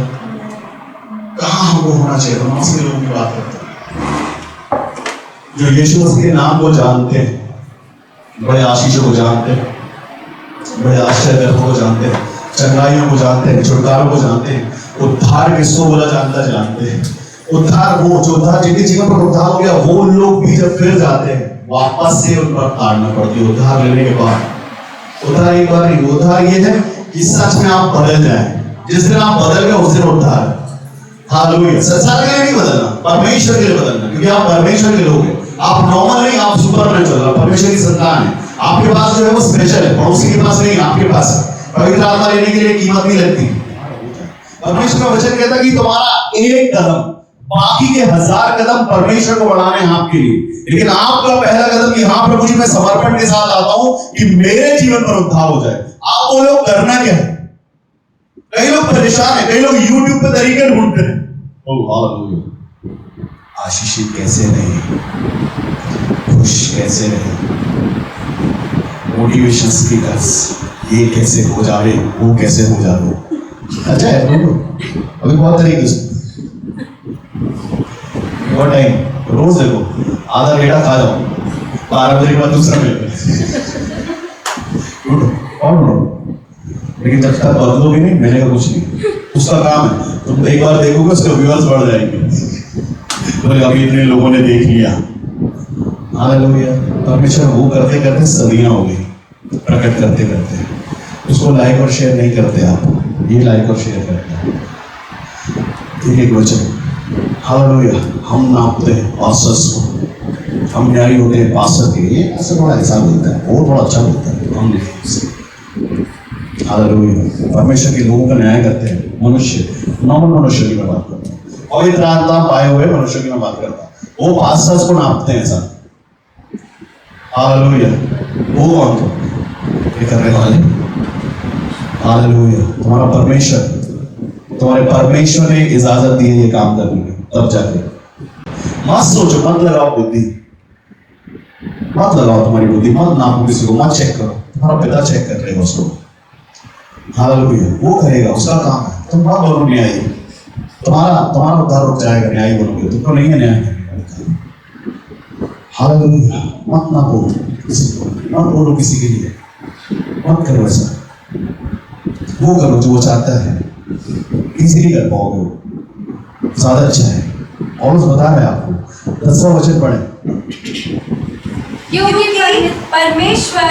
[SPEAKER 1] कहाँ हमको होना चाहिए? हम ऐसे लोगों की बात करते हैं जो यीशु मसीह के नाम को जानते हैं, बड़े आशीषों को जानते हैं, बड़े आश्चर्य को जानते हैं, चंगाइयों को जानते हैं, छुटकारों को जानते हैं, उद्धार किसको बोला जानते हैं। उद्धार वो जो उद्धार जिनके जीवन पर उद्धार हो गया, वो लोग भी जब फिर जाते हैं वापस से उन पर ताड़ना पड़ती है उद्धार लेने के बाद। उद्धार एक बार नहीं, उद्धार ये है कि सच में आप बदल जाए। जिस दिन आप बदल गए उस दिन उद्धार। हालेलुया। संसार के लिए नहीं बदलना, परमेश्वर के लिए बदलना, क्योंकि आप परमेश्वर के लोग हैं। आप नॉर्मल नहीं, आप सुपर नेचुरल, परमेश्वर की संतान है। आपके पास जो है वो स्पेशल है, पड़ोसी के पास नहीं, आपके पास है। पवित्र आत्मा लेने के लिए कीमत नहीं लगती। परमेश्वर का वचन कहता है कि तुम्हारा एक कदम बाकी के 1000 कदम परमेश्वर को बढ़ाने हैं आपके लिए, लेकिन आपका पहला कदम यहाँ प्रभु जी मैं समर्पण के साथ आता हूं कि मेरे जीवन पर उद्धार हो जाए। आप बोलो करना क्या है? कई लोग परेशान है, कई लोग YouTube पे तरीके ढूंढते हैं। आशीषित कैसे नहीं, खुश कैसे नहीं, मोटिवेशन स्पीकर्स, ये कैसे हो जाए, वो कैसे हो जाए। अच्छा है अभी बहुत तरीके से बहुत टाइम रोज देखो, आधा बेटा खा जाओ, 12 बजे के बाद दूसरा मिल लेकिन जब तक बदलोगे नहीं मिलेगा कुछ नहीं। उसका काम है, तुम एक बार देखोगे उसके व्यूअर्स बढ़ जाएंगे, बोले अभी इतने लोगों ने देख लिया। हालेलुया। परमेश्वर वो करते करते सदियां हो गई, प्रकट करते करते। उसको लाइक और शेयर नहीं करते आप, ये लाइक और शेयर करते हैं। एक वचन, हालेलुया। हम नापते हैं पास्टर्स को, हम न्यायी होते हैं पास्टर के, ये ऐसा थोड़ा ऐसा बोलता है, वो थोड़ा अच्छा बोलता है, हम नहीं। हालेलुया। परमेश्वर के लोगों का न्याय करते हैं, मनुष्य, नॉर्मल मनुष्य की मैं बात करता हूँ, पवित्र आत्मा पाए हुए मनुष्य की मैं बात करता हूँ। वो पास्टर्स को नापते हैं ऐसा। हालेलुया। वो कौन को ये करने वाले? हालेलुया। तुम्हारा परमेश्वर, तुम्हारे परमेश्वर ने इजाजत दी है ये काम करने की, तब जाके मत सोचो, मत लगाओ बुद्धि, मत लगाओ तुम्हारी बुद्धि, मत नापो किसी को, मत चेक करो। तुम्हारा पिता चेक कर रहे उसको। हालेलुया। वो करेगा, उसका काम है। तुम मत बोलो न्यायी, तुम्हारा उद्धार रुक जाएगा, न्यायी बोलोगे, तुमको नहीं है न्याय करने वाले का। हालेलुया। मत नापो किसी को, मत बोलो किसी के लिए, मत करो ऐसा। वो करो जो वो चाहता है, इजीली कर पाओगे, वो ज्यादा अच्छा है। और बता रहे हैं आपको, 10वां वचन पढ़े।
[SPEAKER 2] क्योंकि परमेश्वर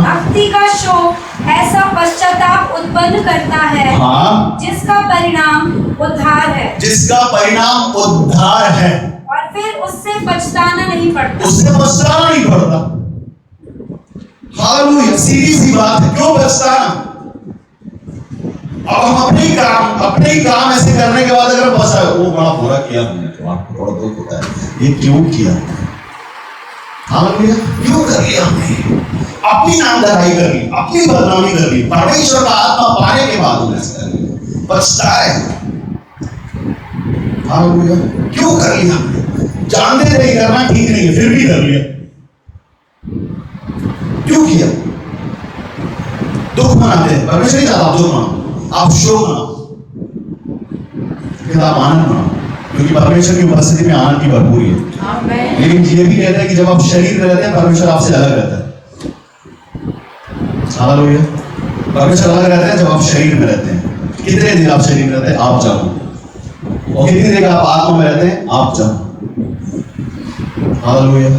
[SPEAKER 2] भक्ति का शोक ऐसा पश्चाताप उत्पन्न करता है, जिसका परिणाम उद्धार है,
[SPEAKER 1] जिसका परिणाम उद्धार है,
[SPEAKER 2] और फिर उससे पछताना नहीं पड़ता,
[SPEAKER 1] उससे पछताना नहीं पड़ता। हालेलुया। सीधी सी बात है, क्यों पछताना? अब हम अपने ही काम ऐसे करने के बाद अगर बस वो बड़ा बुरा किया हमने, तो आपको थोड़ा दुख होता है, ये क्यों किया? हालेलुया। क्यों कर लिया हमने? अपनी नामधराई कर ली, अपनी बदनामी कर ली, परमेश्वर का आत्मा पाने के बाद उन्हें ऐसा कर लिया, पछताए। हालेलुया। क्यों कर लिया हमने? जानते थे करना ठीक नहीं है, फिर भी कर लिया। क्यों किया? दुख मनाते हैं, परमेश्वर नहीं चाहता आप दुख मनाओ, आप शोक मनाओ, फिर आप आनंद मनाओ, क्योंकि परमेश्वर की उपस्थिति में आनंद की भरपूरी है। लेकिन ये भी कहता है कि जब आप शरीर में रहते हैं, परमेश्वर आपसे अलग रहता है। हालेलुया। परमेश्वर अलग रहता है जब आप शरीर में रहते हैं। कितने दिन आप शरीर में रहते हैं, आप जानो, और कितनी देर आप आत्मा में रहते हैं, आप जानो। हालेलुया।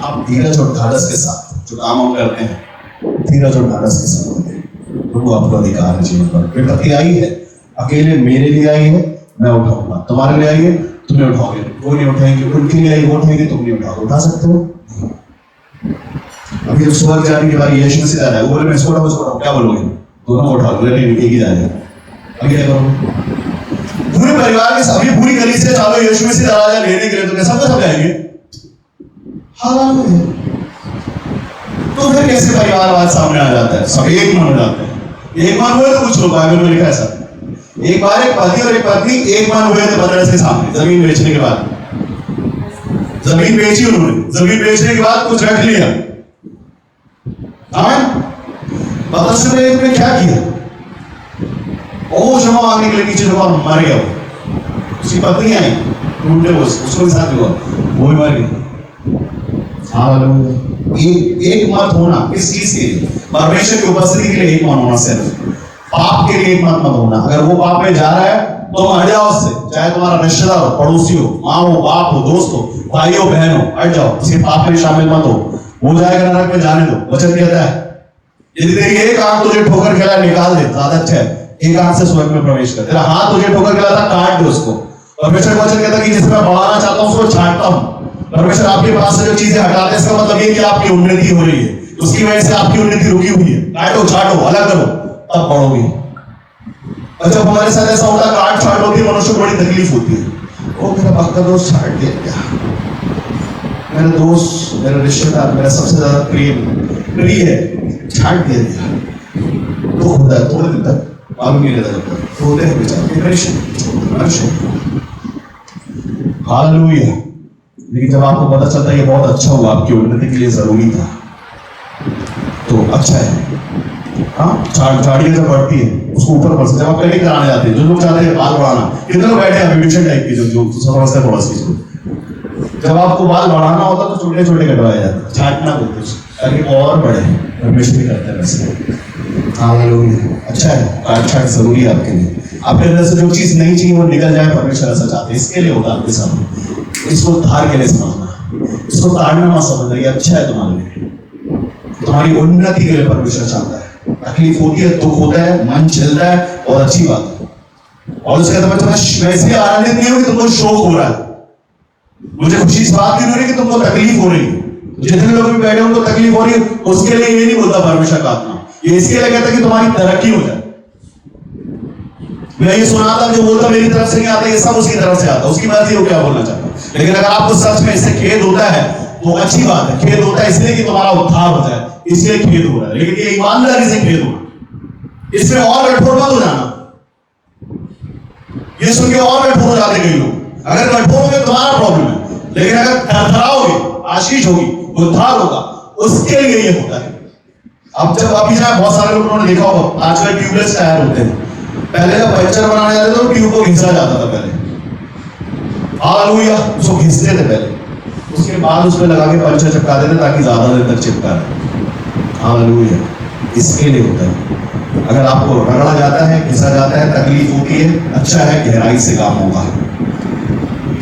[SPEAKER 1] आप धीरज और ढाढ़स के साथ जो काम हम करते हैं, धीरज और ढाढ़स के साथ करते हैं। प्रभु आपका अधिकार है जीवन पर। विपत्ति आई है, अकेले मेरे लिए आई है, मैं उठाऊंगा। तुम्हारे लिए आई है, तुम्हें उठाओगे, वो नहीं उठाएंगे। उनके लिए आई, वो उठाएंगे, तुम नहीं उठाओगे। उठा सकते हो? अभी जब सुबह जाने के बाद यीशु मसीह आ रहा है, वो बोले मैं इसको उठाऊं, क्या बोलोगे? दोनों उठा लो, एक ही जाएगा। अभी क्या करोगे? पूरे परिवार के सभी पूरी गली से चालो यीशु मसीह दरवाजा लेने के लिए, तो क्या सब जाएंगे? हालेलुया। तो फिर कैसे परिवारवाद सामने आ जाता है? सब एक मन हो जाते हैं। एक मन हुए तो कुछ लोग, बाइबल में लिखा है ऐसा, एक बार एक पति और एक पत्नी एक मन हुए थे पतरस के सामने, जमीन बेचने के बाद। जमीन बेची उन्होंने, जमीन बेचने के बाद कुछ रख लिया। पतरस ने क्या किया? वो क्षमा मांगने के लिए नीचे झुका, मर गया। उसकी पत्नी आई, ढूंढने उसको भी साथ हुआ, वो भी मर गया। एक मत होना किस चीज के लिए? परमेश्वर की उपस्थिति के लिए एक मन होना। सिर्फ पाप के लिए एक मत होना। अगर वो पाप में जा रहा है तो हट जाओ उससे, चाहे तुम्हारा रिश्तेदार हो, पड़ोसी हो, माँ हो, बाप हो, दोस्त हो, भाई हो, बहन हो, हट जाओ, उसके पाप में शामिल मत हो जाएगा नरक में, जाने दो। वचन कहता है यदि तेरी एक आंख तुझे ठोकर खिला निकाल दे, ज्यादा अच्छा है, एक आंख से स्वर्ग में प्रवेश कर। तेरा हाथ तुझे ठोकर खिलाता, काट दे उसको। परमेश्वर का वचन कहता है कि जिसे मैं बढ़ाना चाहता हूं उसको छांटता हूं। परमेश्वर आपके पास से जो चीजें हटाते हैं, इसका मतलब ये कि आपकी उन्नति हो रही है, उसकी वजह से आपकी उन्नति रुकी हुई है। काटो, छाटो, अलग करो, तब बढ़ोगे। और जब हमारे साथ ऐसा होता है, काट छाट होती है, मनुष्य को बड़ी तकलीफ होती है। वो मेरा पक्का दोस्त छाट दिया क्या? मेरा दोस्त, मेरा रिश्तेदार, मेरा सबसे ज्यादा प्रिय है, छाट दिया। तो होता है थोड़े दिन तक, मालूम नहीं रहता, तो होते हैं बेचारे। हालेलुया। लेकिन जब आपको पता चलता है ये बहुत अच्छा हुआ, आपकी उन्नति के लिए जरूरी था, तो अच्छा है। हाँ, झाड़ियाँ जब बढ़ती है उसको ऊपर बढ़ सकते। जब आप कटिंग कराने जाते हैं, जो लोग चाहते हैं बाल बढ़ाना, कितने लोग बैठे हैं ब्यूटिशियन टाइप के, जो समझते हैं थोड़ा सी इसको। जब आपको बाल बढ़ाना होता है तो छोटे छोटे कटवाए जाते हैं, छाटना बोलते हैं, ताकि और बढ़े। परमेश्वर भी करते हैं वैसे। हालेलुया। अच्छा है, अच्छा जरूरी है आपके लिए। आपके अंदर से जो चीज नहीं चाहिए वो निकल जाए, परमेश्वर ऐसा चाहते हैं। इसके लिए होता है आपके सामने। इसको धार के लिए समझना, इसको ताड़ना मत समझना। ये अच्छा है तुम्हारे लिए, तुम्हारी उन्नति के लिए परमेश्वर चाहता है। तकलीफ होती है, दुख होता है, मन चलता है, और अच्छी बात है। और उसके बाद मैं इसलिए आनंदित नहीं हूं कि तुमको शोक हो रहा है। मुझे खुशी इस बात की हो रही है कि तुमको तकलीफ हो रही है। जितने लोग भी बैठे उनको तकलीफ हो रही है, उसके लिए ये नहीं बोलता परमेश्वर का आत्मा, ये इसके लिए कहता है कि तुम्हारी तरक्की हो जाए। मैं ये सुना था, जो बोलता मेरी तरफ से नहीं आता, ये सब उसकी तरफ से आता, उसकी मर्जी हो क्या बोलना चाहता। लेकिन अगर आपको सच में इससे खेद होता है तो अच्छी बात है। खेद होता है इसलिए कि तुम्हारा उद्धार हो जाए, इसलिए खेद हो रहा है। लेकिन ये ईमानदारी से खेद होना, इसमें और कठोर मत हो जाना। ये सुन के और कठोर हो जाते कई लोग। अगर कठोर होगे तुम्हारा प्रॉब्लम है, लेकिन अगर थरथराओगे, आशीष होगी, उद्धार होगा, उसके लिए ये होता है। अब जब अभी जाए, बहुत सारे लोगों ने देखा होगा आजकल ट्यूबलेस टायर होते हैं। पहले जब पंचर बनाने जाते थे तो ट्यूब को घिसा जाता था पहले, हालेलुया, उसको घिसते थे पहले, उसके बाद उसमें लगा के पंचर चिपका देते ताकि ज्यादा देर तक चिपका रहे। हालेलुया। इसके लिए होता है। अगर आपको रगड़ा जाता है, घिसा जाता है, तकलीफ होती है, अच्छा है, गहराई से काम होगा,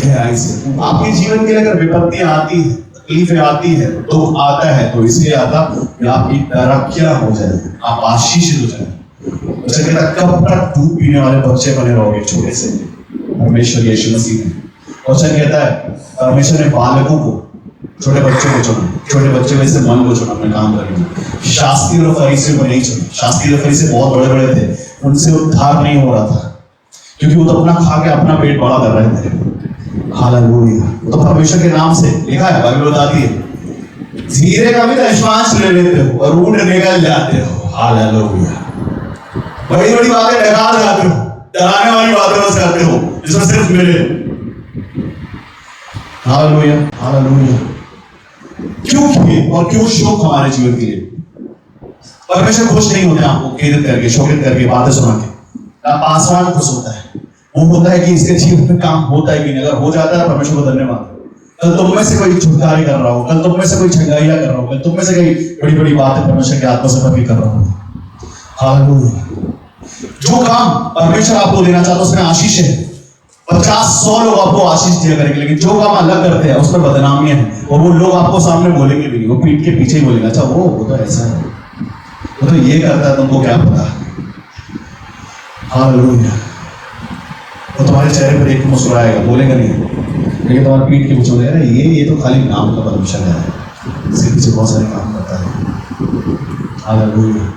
[SPEAKER 1] गहराई से। आपके जीवन के लिए अगर विपत्तियां आती है, तकलीफें आती है, दुख आता है, तो इसलिए आता कि आपकी तरक्कियां हो जाए, आप आशीषित हो जाए। अच्छा कहता, कब तक दूध पीने वाले बच्चे बने रहोगे छोटे से? परमेश्वर यीशु मसीह ने। अच्छा कहता है, परमेश्वर ने बालकों को, छोटे बच्चों को चुना, छोटे बच्चे में से मन को चुना अपने काम करने में। शास्त्री और फरीसियों को नहीं चुना। शास्त्री और फरीसी बहुत बड़े बड़े थे, उनसे उद्धार नहीं हो रहा था, क्योंकि वो तो अपना खा के अपना पेट बड़ा कर रहे थे। हालेलुया। तो परमेश्वर के नाम से लिखा है, बाइबल बताती है, धीरे का भी निश्वास ले लेते हो और ऊंट निकल जाते हो। हालेलुया। बड़ी बड़ी बातें डरा जाते हो, डराने वाली बातें बस करते हो जिसमें सिर्फ मिले। Hallelujah, hallelujah. क्यों खेद और क्यों शोक हमारे जीवन के लिए? परमेश्वर खुश नहीं होते आपको खेदित करके, शोकित करके, बातें सुना के। आसमान खुश होता है, वो होता है कि इसके जीवन में काम होता है कि नहीं। अगर हो जाता है, परमेश्वर को धन्यवाद। कल तुम में से कोई छुटकारे कर रहा हो, कल तुम में से कोई छंगाइया कर रहा हो, कल तुम में से कई बड़ी बड़ी बातें परमेश्वर के आत्मा से भर के कर रहा हो। हालेलुया। जो काम परमेश्वर आपको देना चाहता है उसमें आशीष है। 50-100 लोग आपको आशीष दिया करेंगे, लेकिन जो काम अलग करते हैं उसमें बदनामियां हैं, और वो लोग आपको सामने बोलेंगे भी नहीं, वो पीठ के पीछे ही बोलेंगे, अच्छा वो तो ऐसा है, वो तो ये करता है, तुमको क्या पता। हालेलुया। वो तुम्हारे चेहरे पर एक मुस्कुराएगा, बोलेगा नहीं, लेकिन तुम्हारे पीठ के पीछे बोलेगा, ये तो खाली नाम का परमेश्वर है, इसके पीछे बहुत सारे काम करता है। हालेलुया।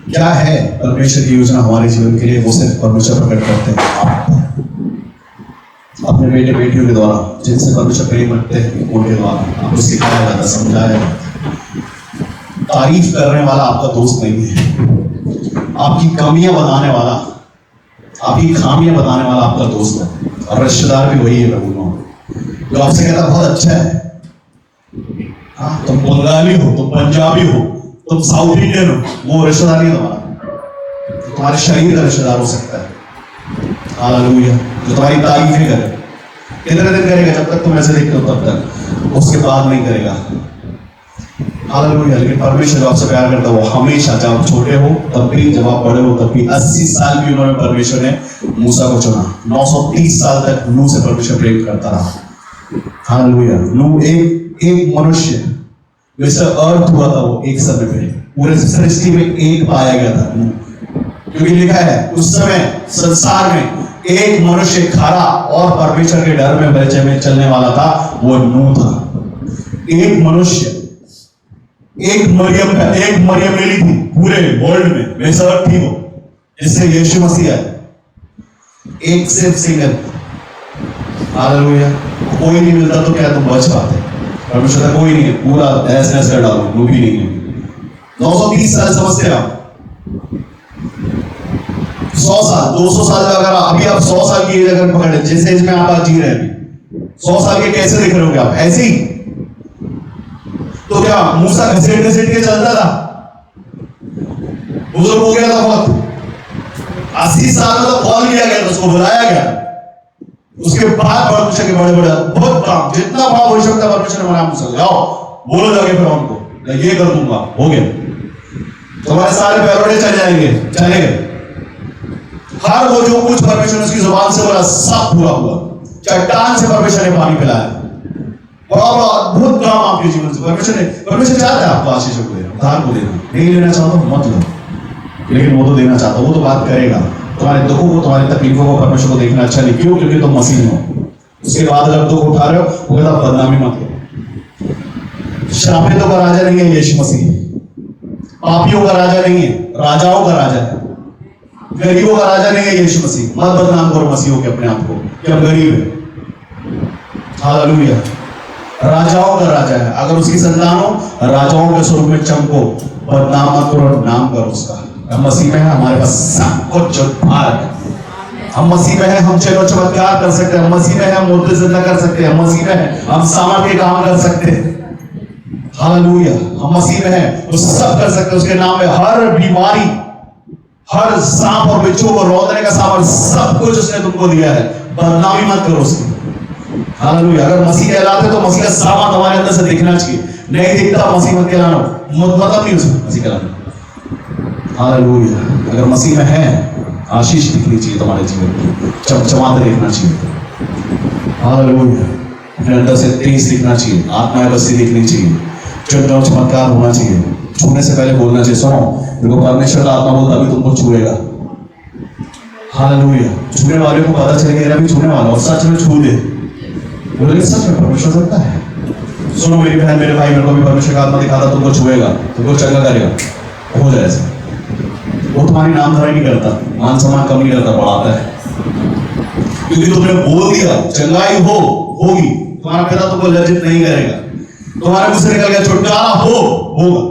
[SPEAKER 1] क्या है परमेश्वर की योजना हमारे जीवन के लिए? वो सिर्फ परमेश्वर प्रकट करते हैं आप अपने बेटे बेटियों के द्वारा, जिनसे परमेश्वर प्रेम रखते हैं उनके द्वारा आपको सिखाया जाता, समझाया जाता। तारीफ करने वाला आपका दोस्त नहीं है, आपकी कमियां बताने वाला, आपकी खामियां बताने वाला आपका दोस्त है। और रिश्तेदार भी वही है प्रभु, जो आपसे कहता बहुत अच्छा है। हाँ, तुम बंगाली हो, तुम पंजाबी हो, तुम साउथ इंडियन हो, वो रिश्तेदार नहीं तुम्हारा, तुम्हारे शरीर का रिश्तेदार हो सकता है। हालेलुया। जो तुम्हारी तारीफें करे, कितने दिन करेगा? जब तक तुम ऐसे देखते हो तब तक, उसके बाद नहीं करेगा। हालेलुया। लेकिन परमेश्वर आपसे प्यार करता है, वो हमेशा, जब आप छोटे हो तब भी, जब आप बड़े हो तब भी। 80 साल भी उन्होंने, परमेश्वर ने मूसा को चुना। 930 साल तक नूह से परमेश्वर प्रेम करता रहा। हालेलुया। नूह एक मनुष्य वैसे अर्थ हुआ था, वो एक समय पे पूरे सृष्टि में एक पाया गया था, क्योंकि लिखा है उस समय संसार में एक मनुष्य खरा और परमेश्वर के डर में परिचय में चलने वाला था, वो नूह था। एक मनुष्य, एक मरियम मिली थी पूरे वर्ल्ड में, वैसा अर्थ थी वो, जिससे यीशु मसीह आए। एक सिर्फ सिंगल। हालेलुया। कोई नहीं मिलता तो क्या तुम बच पाते? परमेश्वर कोई नहीं है, पूरा ऐस कर डालो, वो भी नहीं है। 930 साल समझते आप, 100 साल, 200 साल का अगर अभी आप 100 साल की एज अगर पकड़े, जिस एज में आप आज जी रहे हैं, 100 साल के कैसे दिख रहे होंगे आप? ऐसे ही। तो क्या मूसा घसीट के चलता था? बुजुर्ग हो गया था बहुत, 80 साल में तो कॉल किया गया, उसको बुलाया गया। उसके बाद परमेश्वर के बड़े बड़े बहुत काम, जितना बड़ा हो सकता है परमेश्वर ने मना, मूसा जाओ बोलो जाके फिर उनको, ये कर दूंगा, हो गया। तुम्हारे सारे पैरोडे चल जाएंगे, चले गए। हर वो जो कुछ परमेश्वर ने उसकी जुबान से बोला सब पूरा हुआ। चट्टान से परमेश्वर ने पानी पिलाया। बड़ा अद्भुत काम आपके जीवन से परमेश्वर चाहता है आपको आशीष को देना, उद्धार को देना। नहीं लेना चाहता मत लो, लेकिन वो तो देना चाहता, वो तो बात करेगा। तुम्हारे दुखों को, तुम्हारी तकलीफों को परमेश्वर को देखना अच्छा नहीं, क्यों? क्योंकि तुम मसीह हो। उसके बाद अगर दुख उठा रहे हो, वो कहता बदनामी मत लो। श्रापितों का राजा नहीं है यीशु मसीह, पापियों का राजा नहीं है, राजाओं का राजा है। गरीबों का राजा नहीं है यीशु मसीह। मत बदनाम करो मसीहों के अपने आप को कि हम गरीब हैं। हालेलुया। राजाओं का राजा है। अगर उसकी संतान हो, राजाओं के स्वरूप में चमको, बदनाम मत करो, नाम करो उसका। हम मसीह में हैं, हमारे पास सब कुछ उद्धार है। हम मसीह में हैं, हम चलो चमत्कार कर सकते हैं। हम मसीह में हैं, हम मुर्दे जिंदा कर सकते हैं। हम मसीह में हैं, हम सामर्थ के काम कर सकते हैं। हालेलुया। हम मसीह में हैं, वो सब कर सकते हैं। उसके नाम में हर बीमारी, हर सांप और बिच्छू को रोकने का सामर्थ्य, सब कुछ उसने तुमको दिया है। बदनामी मत करो उसकी। हालेलुया। अगर मसीह कहलाते तो मसीह का सामर्थ हमारे अंदर से दिखना चाहिए। नहीं दिखता, मसीह मत कहलाना, मतलब नहीं उसमें मसीह कहलाना। हालेलुया। अगर मसीह में है, आशीष दिखनी चाहिए तुम्हारे जीवन में, चमचमाते दिखना चाहिए। हालेलुया। अपने अंदर से तेज दिखना चाहिए, आत्मा बस्ती दिखनी चाहिए, चमचम चमत्कार होना चाहिए। छूने से पहले बोलना चाहिए, सुनो देखो परमेश्वर का आत्मा बोलता अभी तुमको छुएगा। हालेलुया। छूने वाले को पता चल गया भी छूने वाला, और सच में छू दे, बोले सच में परमेश्वर करता है। सुनो मेरी बहन, मेरे भाई, मेरे को भी परमेश्वर का आत्मा दिखाता तुमको छुएगा, तुमको चंगा करेगा, हो जाए ऐसा। वो तुम्हारी नामधराई नहीं करता, मान सम्मान कम नहीं करता, बढ़ाता है। क्योंकि तुमने बोल दिया चंगाई होगी, तुम्हारा पिता तुमको लज्जित नहीं करेगा। तुम्हारे मुंह से निकल गया छुटकारा होगा,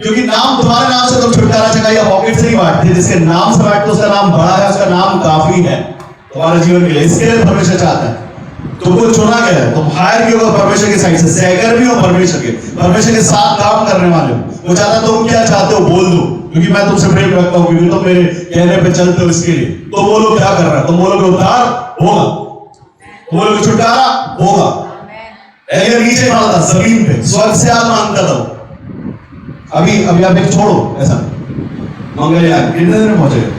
[SPEAKER 1] क्योंकि नाम, तुम्हारे नाम से तुम छुटकारा चंगाई पॉकेट से नहीं बांटते। जिसके नाम से बांटते उसका नाम बड़ा है, उसका नाम काफी है तुम्हारे जीवन के लिए। इसके लिए परमेश्वर चाहता है, तुमको चुना गया है, तुम हायर भी हो परमेश्वर की साइड से, सहकर भी हो परमेश्वर के साथ काम करने वाले हो। वो चाहता तुम क्या चाहते हो बोल दो, क्योंकि मैं तुमसे प्रेम रखता हूं, क्योंकि तुम मेरे कहने पे चलते हो। इसके लिए तो बोलो क्या कर रहा है, तुम बोलोगे उद्धार होगा, तुम बोलोगे छुटकारा होगा। एलिया नीचे पड़ा था जमीन पे, स्वर्ग से आग मांगता था। अभी आप एक छोड़ो ऐसा, मंगलयान कितने दिन में पहुंचेगा?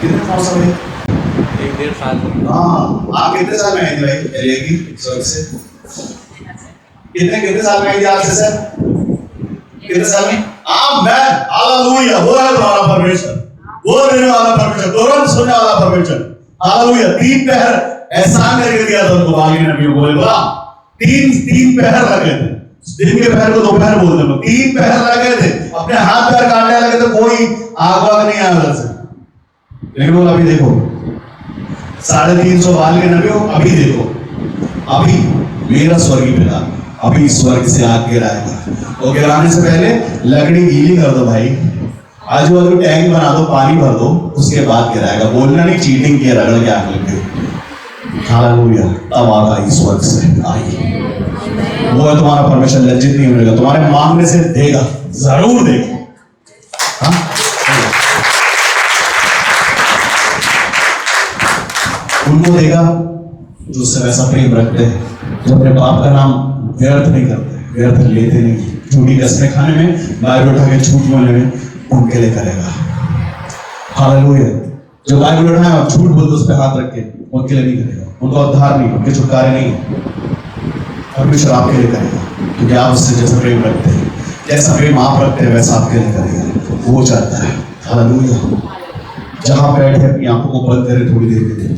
[SPEAKER 1] कितने पहुंच रहे?
[SPEAKER 3] 1-1.5 साल।
[SPEAKER 1] हाँ, आप कितने साल में आई थी भाई एलिया की स्वर्ग से? कितने साल में आई थी आपसे सर? कितने साल में? आप मैं हालेलुया। वो है तुम्हारा परमेश्वर, वो देने वाला परमेश्वर, तुरंत सुनने वाला परमेश्वर। हालेलुया। 3 पहर एहसान करके दिया था उनको, बाकी नबियों को बोला 3 पहर लगे थे। दिन के पहर को दोपहर बोलते हैं, 3 पहर लगे थे, अपने हाथ पैर काटने लगे थे, कोई आग वाग नहीं आया उधर से। लेकिन बोला अभी देखो 350 बाल के नबियों, अभी देखो, अभी मेरा स्वर्गीय पिता अभी स्वर्ग से आग गिराएगा। और गिराने से पहले लकड़ी गीली कर दो भाई, आजू बाजू टैंक बना दो, पानी भर दो, उसके बाद गिराएगा। बोलना नहीं चीटिंग किया, रगड़ के आग लग गई। हालेलुया। तब आग आई, स्वर्ग से आई। वो है तुम्हारा परमेश्वर, लज्जित नहीं होगा, तुम्हारे मांगने से देगा, जरूर देगा। हाँ? उनको देगा जो उससे वैसा प्रेम रखते हैं, जो अपने बाप का नाम व्यर्थ नहीं करते, व्यर्थ लेते नहीं, झूठी कसमें खाने में, बाइबल उठा के झूठ बोलने में, उनके लिए करेगा। हालेलुया। जो बाइबल उठाए और झूठ बोलते उस पर हाथ रख के, उनके लिए नहीं करेगा, उनको उद्धार नहीं, उनके छुटकारे नहीं। परमेश्वर आपके लिए करेगा, क्योंकि आप उससे जैसा प्रेम रखते हैं, जैसा प्रेम आप रखते हैं वैसा आपके लिए करेगा। वो चाहता है। हालेलुया। जहां बैठे अपनी आंखों को बंद करें थोड़ी देर के लिए।